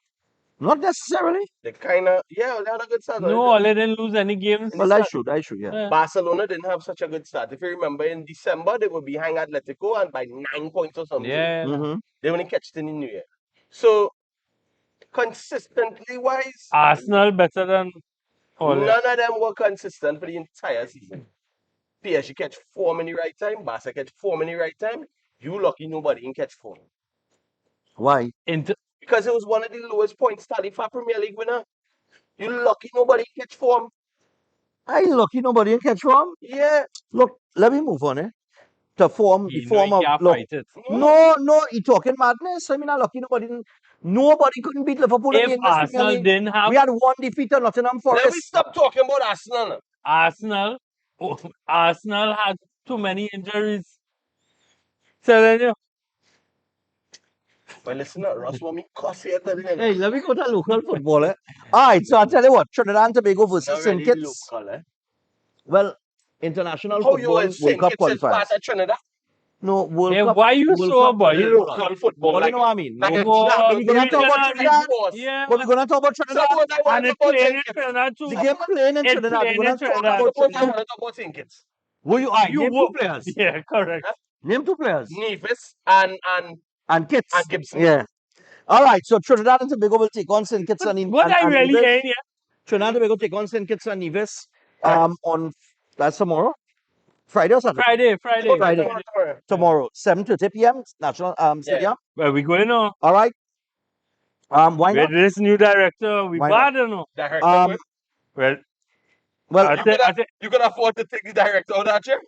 Not necessarily. They kind of, they had a good start. No, they didn't lose any games. In Well, the I start, should, yeah. Yeah. Barcelona didn't have such a good start. If you remember, in December, they were behind Atletico and by 9 points or something. Yeah. Mm-hmm. They only catch it in the New Year. So, consistently wise, Arsenal better than all. none of them were consistent for the entire season. PSG catch 4 in the right time, Barca catch 4 in the right time. You lucky nobody can catch 4. Why? Inter- Because it was one of the lowest points tally for a Premier League winner. You lucky nobody can catch 4. I lucky nobody can catch form. Yeah. Look, let me move on, the form you know you of can't look. fight it. No, you talking madness. I mean, I lucky nobody couldn't beat Liverpool If again in the Premier Arsenal League. didn't have We had one defeat at Nottingham Let me Forest. stop talking about Arsenal now. Arsenal, Arsenal had too many injuries. Telling you. Well, listen, Ross want me cuss here today. Hey, let me go to local football. All right, so I'll tell you what, Trinidad and Tobago versus Not St. really Kitts. local, eh? Well, international How you football, and World St. Cup Kitts is part qualifiers. of Trinidad? No, World Hey, Cup. why you World so Cup, biased? Local football. Well, you Like, know what I mean? like No, exactly. we're going to talk about Trinidad. Yeah. But we're going to talk about Trinidad. Suppose I want And to it talk about playing St. in Kitts. Trinidad too. The game playing in It Trinidad. playing We're going in to talk Trinidad. about Suppose I Trinidad. want to talk about St. Kitts. Who you are? Name two players. Yeah, correct. Name two players. Nevis and Kitts. and Gibson. Yeah. All right, so Trinidad and Tobago will take on St. Kitts and What I really Nevis. ain't, yeah. Trinidad and Tobago take on St. Kitts and Nevis on, that's tomorrow? Friday or Saturday? Friday. Tomorrow, 7:30 p.m. National Stadium. Where we going now? All right. Why With not? this new director, we Why bad or no? Um, Well, well, I think You could afford to take the director out that year?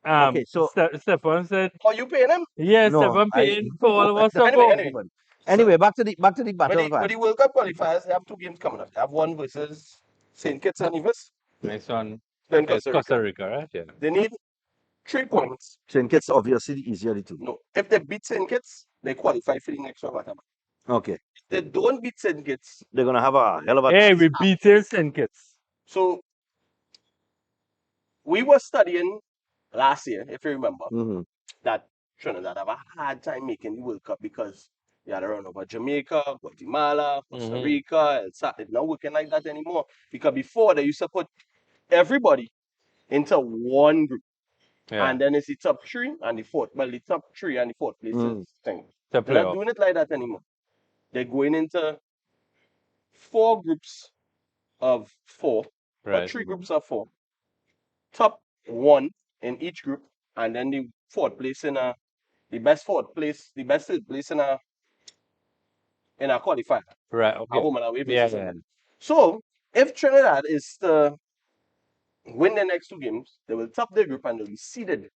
okay, so Stefan said, Or you paying him? yes, no, Stefan paying for all of us Anyway, support. anyway. Anyway, back to the battle But the World Cup qualifiers, they have 2 games coming up. They have one versus St. Kitts and Nevis, Next one, then it's Costa Rica. Costa Rica, right? Yeah. They need 3 points. St. Kitts obviously easier the two. No, if they beat St. Kitts, they qualify for the next one. Okay, If they don't beat St. Kitts, they're gonna have a hell of a. Hey, we beat St. Kitts. so we were studying last year, if you remember, Mhm. that Trinidad have a hard time making the World Cup because they had a run over Jamaica, Guatemala, Costa Mhm. Rica, El Salvador. It's not working like that anymore. Because before they used to put everybody into one group. Yeah. And then it's the top 3 and the fourth. Well, the top 3 and the fourth place is thing. The They're not playoff. doing it like that anymore. They're going into 4 groups of 4, or Right. 3 groups of 4. Top 1 in each group, and then the fourth place in a the best third place in a qualifier. Right. A Okay. home and away Yeah, basis. yeah. So if Trinidad is to win the next 2 games, they will top their group and they'll be seeded.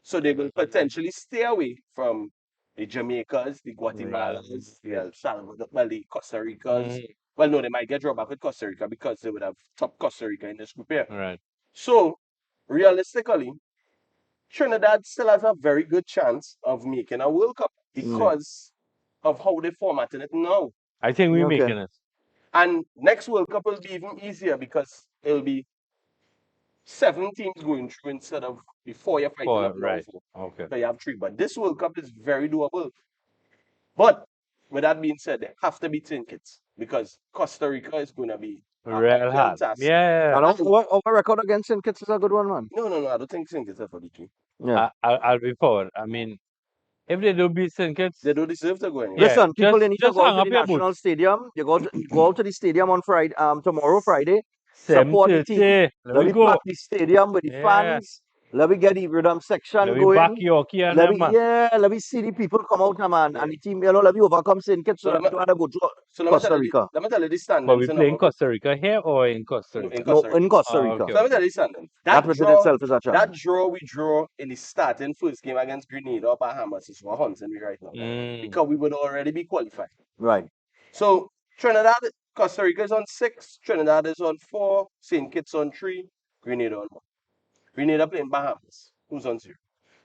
So they will potentially stay away from the Jamaicas, the Guatemalas, the El Salvador, well, the Costa Ricas. Well, no, they might get drawn back with Costa Rica because they would have top Costa Rica in this group here. Right. So, realistically, Trinidad still has a very good chance of making a World Cup because of how they formatted it now. I think we're Okay. making it. And next World Cup will be even easier because it'll be 7 teams going through instead of the 4 you're fighting up now Right. for. Okay. So you have 3. But this World Cup is very doable. But with that being said, they have to beat St. Kitts because Costa Rica is going to be a Real uphill hard. task. Yeah. And our record against St. Kitts is a good one, man. No, I don't think St. Kitts are for the 3. Yeah. I'll be forward. I mean, if they do beat St. Kitts, They don't deserve to go anywhere. Yeah, Listen, people, they need to just go out hang to up the your National boots. Stadium. You go out to the stadium on Friday, tomorrow, Friday. Support the team. 7:30. Let Let me me go. pack the stadium with the Yeah. fans. Let me get the rhythm section Let me going. back Yorkie and Let them, me, man. let me see the people come out, man. Yeah. And the team, let me overcome St. Kitts so So that we don't have to go to So let me Costa tell you, Rica. let me tell you the standings. But we in playing our- Costa Rica here or in Costa in Rica? Costa No, Rica. in Costa Oh, Rica. okay. So let me tell you the standings. That within itself is a challenge. That draw we draw in the starting first game against Grenada or Bahamas is for hunting me right now. Because we would already be qualified. Right. So Trinidad, Costa Rica is on 6, Trinidad is on 4, St. Kitts on 3, Grenada on 1. Grenada playing Bahamas, who's on 0.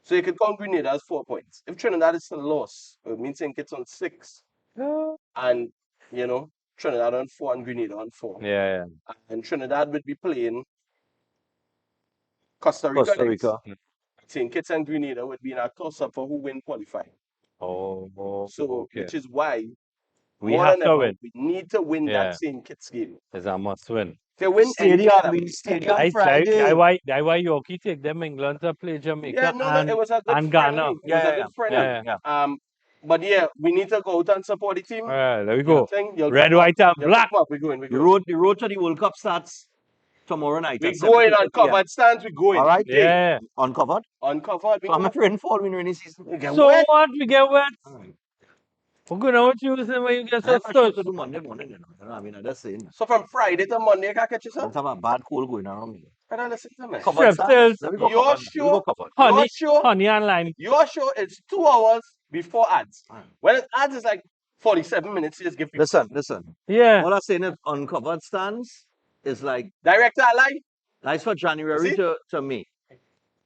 So you can count Grenada as 4 points. If Trinidad is still lost, it means St. Kitts on 6, and Trinidad on 4 and Grenada on 4. Yeah. And Trinidad would be playing Costa Rica. Costa Rica. St. Kitts and Grenada would be in a toss-up for who win qualify. Oh, So, okay. which is why We more have than to ever, win. we need to win Yeah. that St. Kitts game. It's a must win. If you win Stadium, any stadium I Friday. why Yorkie take them England to play Jamaica yeah, no, it was a good and Ghana. friendly. It was a good friendly. Yeah. But yeah, we need to go out and support the team. All right, there we You'll go. think you'll Red, come up. white, and You'll black. come up. We're going. The road to the World Cup starts tomorrow night. We're at going 7:30 on covered stands. We're going. All right. Yeah. Uncovered. Uncovered. So how much rainfall in rainy season? We get So wet. what? We get wet. All right. We're going to you when you get so I'm not sure stuck. to do Monday morning. You know. I mean, I'm just saying. So from Friday to Monday, you can catch yourself. Let's have a bad cold going around here. But listen to me. Covered Strepsils. stands. Let me go Your covered. Let me go show, covered. Honey, show, honey and lime. your show is 2 hours before ads. All right. When it's ads, it's like 47 minutes. You just give people. Listen. Yeah. All I'm saying is uncovered stands is like Direct live. nice for January See? to May.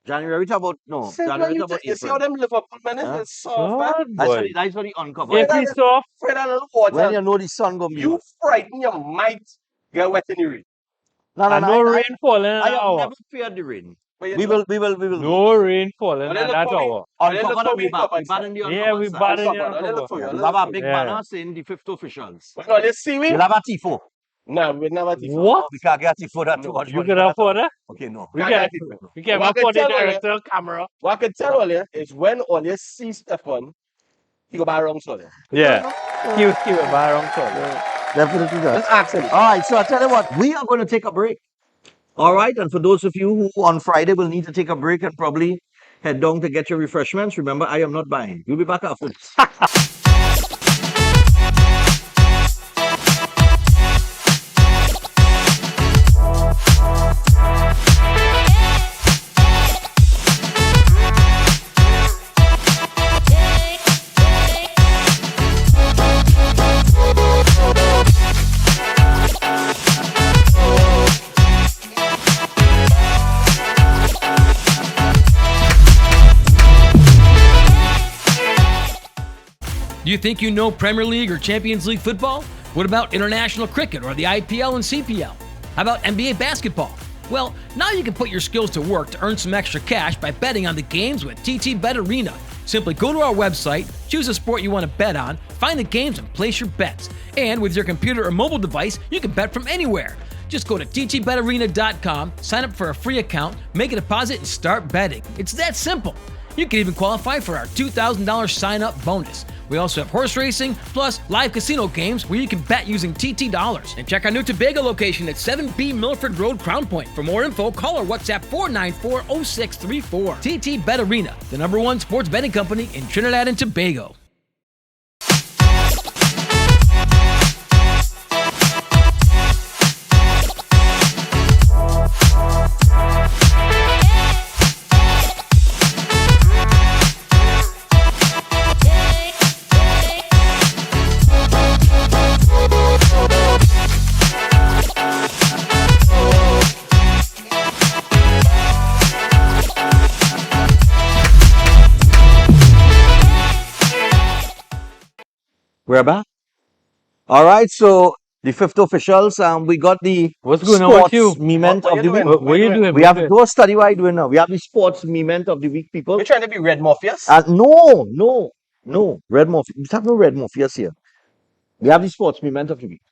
January to about January to about You see April. how them Liverpool men Huh? is soft, man? God, Nice boy. nice for the uncovered. If we soft, Afraid of little water. When you know the sun gonna be You out. frighten, you might get wet in the rain. and no rain falling in I an have hour. never feared the rain. But you We know, will. No rain falling But in they look that for me. hour. But they look Uncovered for and me we back. We covered bad in the Yeah, we uncovered bad stands. in the Uncovered. They look for you. uncovered. We'll have a big Yeah. banner saying the fifth officials. But no, you see me? We'll have a T4. No, we never see. What? We can't get T4 that too No. much You money. can afford that? Okay, no. We Can't can't. get it. We can't What I afford the can tell you- director camera. What I can tell you is when all you see Stefan, he go buy wrong soil. Yeah. Keep it by wrong side. Definitely does. Just ask him. All right, so I tell you what, we are going to take a break. All right, and for those of you who on Friday will need to take a break and probably head down to get your refreshments, remember, I am not buying. We'll be back after this. Do you think you know Premier League or Champions League football? What about international cricket or the IPL and CPL? How about NBA basketball? Well, now you can put your skills to work to earn some extra cash by betting on the games with TT Bet Arena. Simply go to our website, choose a sport you want to bet on, find the games and place your bets. And with your computer or mobile device, you can bet from anywhere. Just go to ttbetarena.com, sign up for a free account, make a deposit, and start betting. It's that simple. You can even qualify for our $2,000 sign-up bonus. We also have horse racing, plus live casino games where you can bet using TT dollars. And check our new Tobago location at 7B Milford Road, Crown Point. For more info, call or WhatsApp 494-0634. TT Bet Arena, the #1 sports betting company in Trinidad and Tobago. We're back. All right, so the fifth officials, we got the What's going on with sports you? movement What of you the week. doing? What are you doing? We have no study what are you doing now. We have the sports movement of the week, people. We're trying to be red mafias. No. Red Morpheus. We have no Red Morpheus here. We have the sports movement of the week.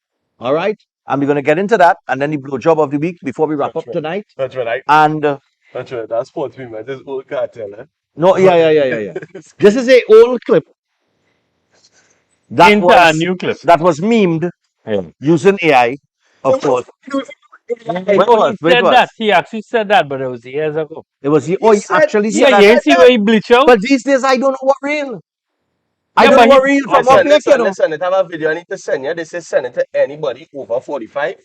All right. And we're going to get into that and then the blowjob of the week before we wrap up That's right. tonight. That's right. And That's right. That's sports me, man. This old cartel, eh? no, yeah. This is a old clip that Into a new clip. that was memed Yeah. using AI, of course. He actually said that, but it was years ago. It was he said- actually said Yeah, that. you see where he bleach out? But these days I don't know what real. I Yeah, don't but know he- what real from Listen, what fake, you know. listen. It have a video I need to send you. They say send it to anybody over 45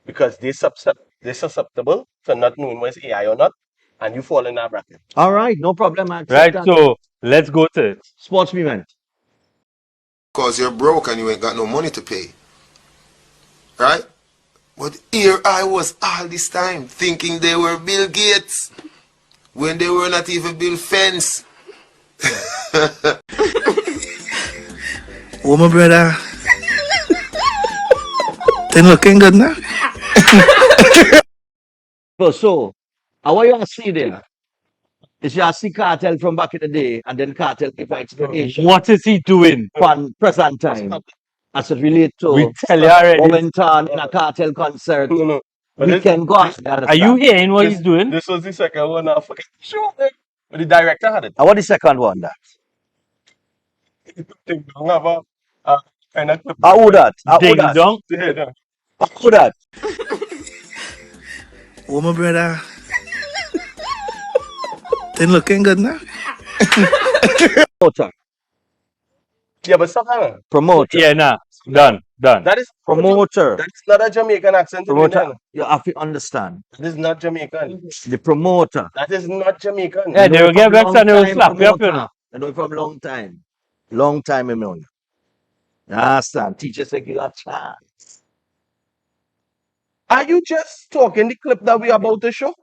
because they're susceptible to not knowing what's AI or not, and you fall in that bracket. All right, no problem. I accept Right, that. so let's go to it. Sports movement. Because you're broke and you ain't got no money to pay. Right? But here I was all this time thinking they were Bill Gates when they were not even Bill Fence. Oh, my brother. Thing looking good now. So, what you see there is you see Kartel from back in the day, and then Kartel give explanation What is he doing? from present time. as it relates We to tell you already. Momentum in a Cartel concert, No. But we this, can go. Are you hearing what he's doing? this was the second one. I forget. Sure. But the director had it. And what the second one? That? They don't have a kind of clip. How would that? How would Ding that? dong. Yeah. How would that? Oh, my brother. Then looking good now. Promoter. Yeah, but stop hanging. Promoter. Yeah, nah. Done. That is Promoter. That's not a Jamaican accent. Promoter. You have to understand. That is not Jamaican. The promoter. That is not Jamaican. Yeah, they will get back and they will Long-time slap you up, you promoter. know. I know from long time. Long time, you know. You understand? Teachers say you a chance. Are you just talking the clip that we are about to show?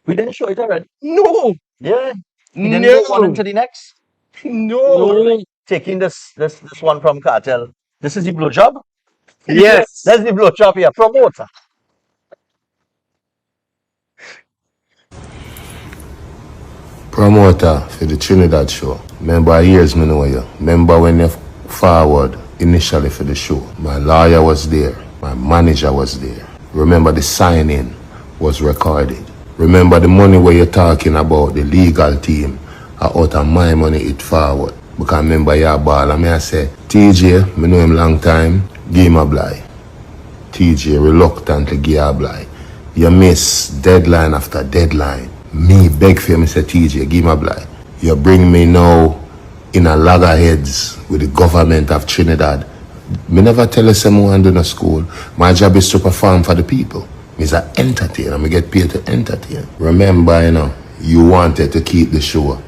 We didn't show it already. No. Yeah. We didn't go one No. into the next. No. Taking this one from Kartel. This is the blowjob? Yes. That's the blowjob here. Promoter. Promoter for the Trinidad show. Remember years me know you. Remember when you forward initially for the show. My lawyer was there. My manager was there. Remember the signing was recorded. Remember the money where you're talking about, the legal team, are out of my money it forward. Because remember your ball and I say, TJ, me know him long time, give him a blind. TJ reluctantly give a blind. You miss deadline after deadline. Me beg for me say TJ, give me a blind. You bring me now in a loggerheads with the government of Trinidad. Me never tell you someone do no school. My job is to perform for the people. Me's an entertainer. Me get paid to entertain. Remember, you know, you wanted to keep the show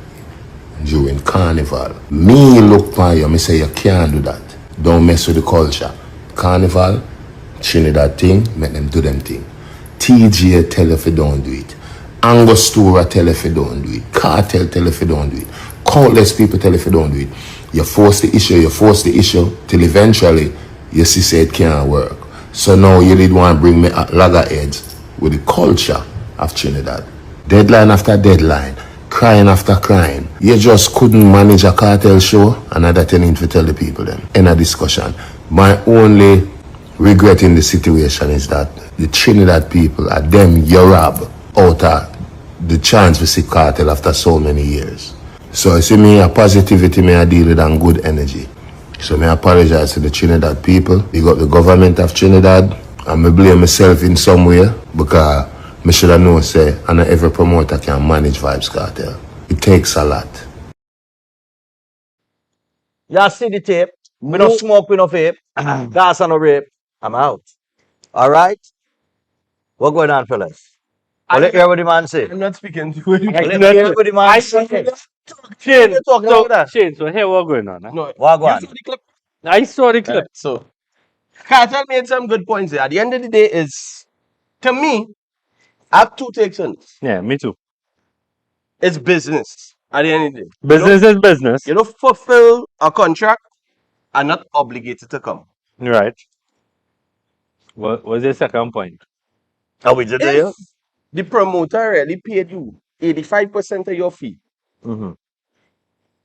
during carnival. Me look for you, me say you can't do that. Don't mess with the culture. Carnival, Trinidad thing, make them do them thing. TJ tell if you don't do it. Angostura tell if you don't do it. Kartel tell if you don't do it. Countless people tell if you don't do it. You force the issue, till eventually you see say it can't work. So now you did want to bring me at loggerheads with the culture of Trinidad. Deadline after deadline, crying after crying. You just couldn't manage a Kartel show, another thing to tell the people then. In a discussion. My only regret in the situation is that the Trinidad people are them you rob out of the chance to see Kartel after so many years. So you see me a positivity me I deal with and good energy. So me apologize to the Trinidad people, big up the government of Trinidad, and me blame myself in some way because me should have known say and not every promoter can manage Vibes Kartel. It takes a lot. You see the tape. We don't smoke, we don't vape. Gas and no rape. I'm out. All right? What going on, fellas? I'll let you hear what the man say. I'm not speaking to you. I'll let you hear what the man say. Shane, You're talking so, about that. Shane, so here what going on? Huh? No, What you going saw the clip. I saw the clip. Right, so, Kartel made some good points there. At the end of the day, is to me, I have two takes on this. Yeah, me too. It's business. At the end of the day, Business is business. you don't fulfill a contract and not obligated to come. Right. What was the second point? Are we just there? If the promoter really paid you 85% of your fee, Mm-hmm.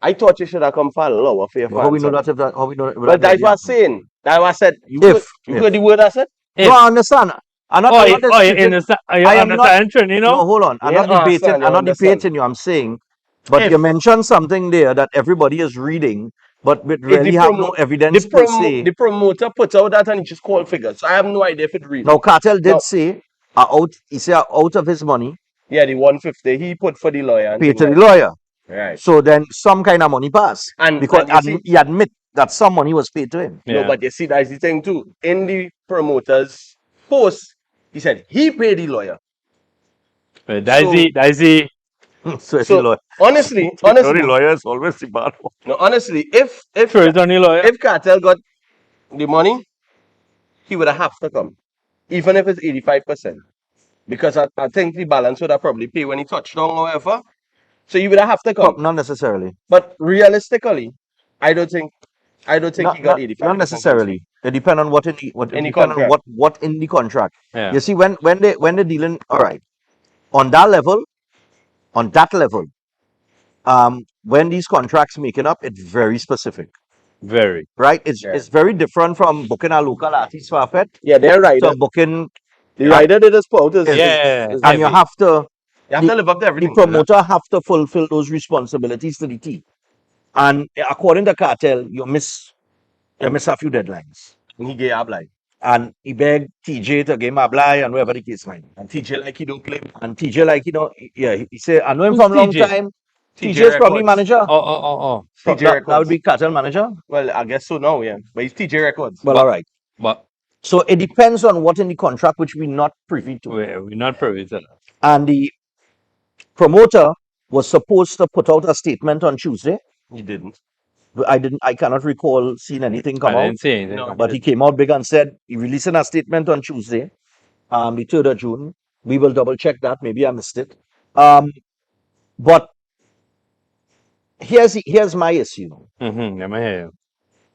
I thought you should have come for a lower for your How we know fans. that if that? How we know that? But that's what I'm saying. That's what I said. You If- heard the word I said? No, I understand. I'm not. Oh, I'm you, not oh, you disputing- understand? You I am not- understand, Trin, you No, know? hold on. I'm Yeah, not debating. understand, I'm not understand. debating you. I'm saying, but If- you mentioned something there that everybody is reading, but we the really have no promo- evidence per se. The promoter puts out that and he just called figures. So I have no idea if it's real. Now, Kartel did No. say, he said out of his money, Yeah, the 150 he put for the lawyer. And pay things to the like lawyer. that. Right. So then some kind of money passed. And Because you see- he admit that some money was paid to him. Yeah. No, but you see, that's the thing too. In the promoter's post, he said he paid the lawyer. But that's So- the So, it's So the lawyer. honestly, The lawyer is always the bad one. no, honestly, if sure it's on the lawyer. if Kartel got the money, he would have to come, even if it's 85%, because I think the balance would have probably paid when he touched down or whatever. So you would have to come. Not necessarily. But realistically, I don't think Not, he got not, 85%. not necessarily. It depends on what in the In the depend on contract. what in the contract. Yeah. You see, when they're dealing, all right, on that level, Mm-hmm. when these contracts making up, it's very specific. Very. right? It's Yeah. it's very different from booking a local artist for a fet Yeah, they're to rider. booking, The rider they just put out is, Yeah, is and you heavy. have to you have to live up to the everything. promoter have to fulfill those responsibilities to the T. And according to Kartel, you miss a few deadlines. And he gave up like. And he begged TJ to give him a blind and whatever the case might be. And TJ like he don't play. And TJ, like, yeah, he said, I know him Who's from a long TJ? time. TJ TJ is probably Records. manager. Oh. So TJ that Records. would be Kartel manager. Well, I guess so now, yeah. But he's TJ Records. Well, all right. But So it depends on what in the contract which we're not privy to. we're not privy to that. And the promoter was supposed to put out a statement on Tuesday. He didn't. I cannot recall seeing anything come I out. didn't see anything. No. But he came out big and said he releasing a statement on Tuesday, the 3rd of June. We will double check that. Maybe I missed it. But here's my issue. Let me hear you.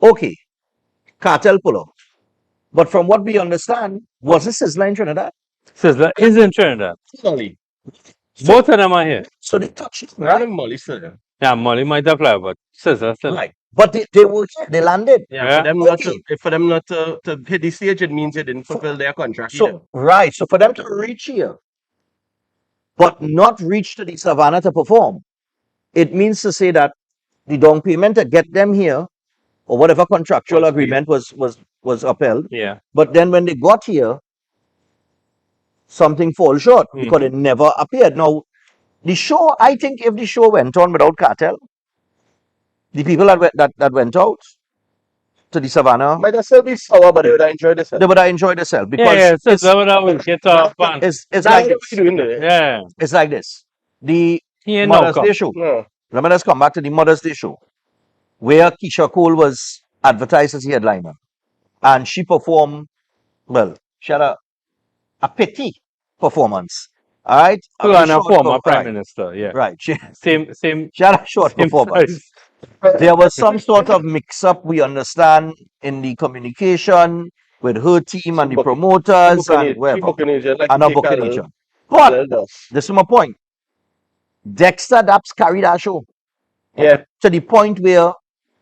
Okay, Kartel pull out. But from what we understand, was this Sizzler in Trinidad? Sizzler is in Trinidad. Molly. Both of them are here. So they touched it, Right. right? Molly still there. Yeah, Molly might apply, but Sizzler still. Right. But they were here, they landed. Yeah, Yeah. for them not Okay. to hit the stage, it means they didn't fulfill their contract. either. So right, so for them to reach here, but not reach to the savannah to perform, it means to say that the down payment to get them here, or whatever contractual Was paid. agreement was upheld. Yeah. But then when they got here, something falls short because it never appeared. Now, the show, I think, if the show went on without Kartel, the people that went out to the savannah, Might still be sour, but they would have enjoyed this. they would have enjoyed themselves because Yeah, it's, Sizzler would always get off on. it's That's like what this. we doing there. Yeah. It's like this. The He ain't no Mother's come. Day show. No. Remember, let's come back to the Mother's Day show, where Keisha Cole was advertised as the headliner, and she performed well. She had a petty performance. All right, Who very and a short former per- prime right, minister. Yeah. right. She Same had a short same performance. size. There was some sort of mix-up, we understand, in the communication with her team and the promoters and whatever, and not booking each other. But this is my point. Dexter Daps carried our show. Yeah. To the point where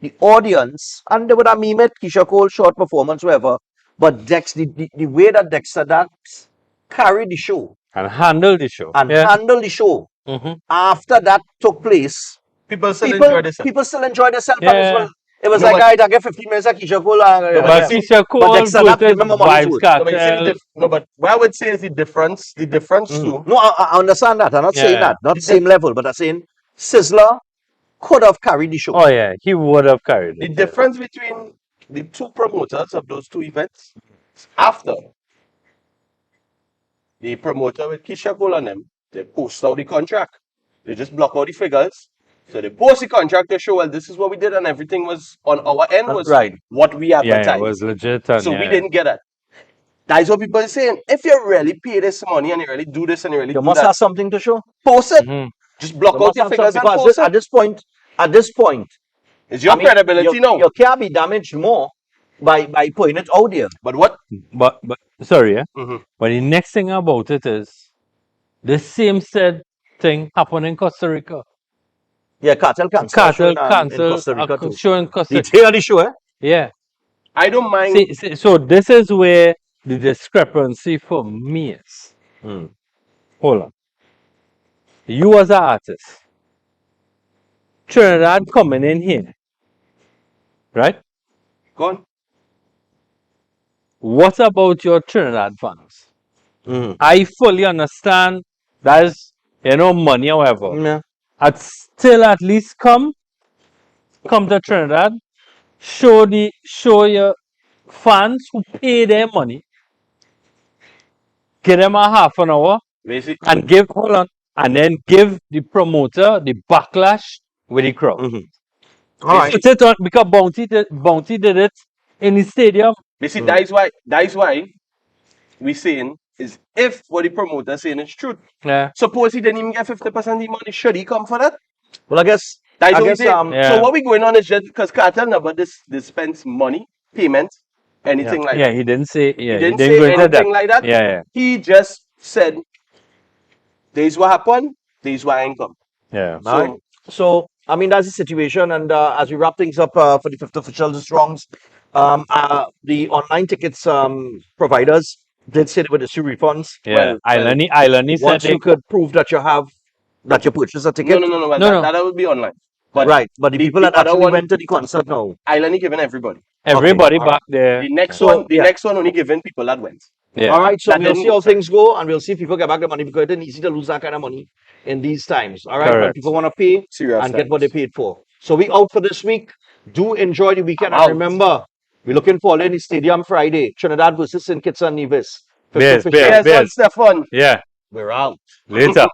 the audience, and they would have memed Keisha Cole short performance, whatever, but the way that Dexter Daps carried the show And handle the show. and Yeah. handled the show Mhm. after that took place, People still enjoy this. people still enjoyed themselves. Yeah. It was No, like, but- all right, I get 15 minutes of Keisha Cole. But Keisha Cole Dexter Daps, versus remember Molly's Vibes word. No, but, you see the Cartel. no, but what I would say is the difference too. No, I understand that. I'm not saying Yeah. that. Not the same level, but I'm saying Sizzler could have carried the show. Oh yeah, he would have carried The it. difference between the two promoters of those two events is after the promoter with Keisha Cole on them, they post out the contract. They just block out the figures. So they post the contract to show, well, this is what we did, and everything was on our end was Right. what we Yeah, advertised. it was legit. And So yeah. we didn't get it. That's what people are saying. If you really pay this money and you really do this and you really You do must that, have something to show. post it. Mhm. Just block You out must your have figures something, and because post it. at this point, It's your I mean, credibility now. you can't be damaged more by putting it out there. But what? But sorry, yeah. Mhm. But the next thing about it is the same said thing happened in Costa Rica. Yeah, Kartel cancelled Cartel in cancelled Costa Rica too. show in Costa The Rica. tail of the show, eh? Yeah. I don't mind. So this is where the discrepancy for me is. Hold on. You as an artist, Trinidad coming in here, right? Go on. What about your Trinidad fans? Mhm. I fully understand that's money, however. Yeah. I'd still at least come to Trinidad, show your fans who pay their money, give them a half an hour, Basically, and then give the promoter the backlash with the crowd. All right. Put it on because Bounty did it in the stadium. basically that's why we saying is if what the promoter saying is true. Yeah. Suppose he didn't even get 50% of the money, should he come for that? Well, I guess That's I what we guess say. Yeah. So what we going on is just because Kartel never dispense money, payment, anything like Yeah, that. he didn't say. Yeah, He didn't go say into anything that. like that. Yeah, He just said, "This is what happened. This is what I come." yeah. All right. So So I mean, that's the situation. And as we wrap things up for the fifth official, the Strongs, the online tickets providers did say they would issue refunds. Yeah, Well, Island said Once they you could prove that you purchased a ticket. no. Well, No. that would be online. But Right, but the people that other actually one, went to the concert now. Island given everybody. everybody all back there. The next So, one, the yeah. next one only given people that went. Yeah. All right, so That we'll see didn't- how things go, and we'll see if people get back their money, because it isn't easy to lose that kind of money in these times. All right, when Correct. people want to pay Serious and get what they times. paid for. So we out for this week. Do enjoy the weekend, I'm and out. remember, we're looking for in the stadium Friday. Trinidad versus St. Kitts and Nevis. Fifth Bears, official. Bears. Yes, one, Stefan. Yeah. We're out. Later.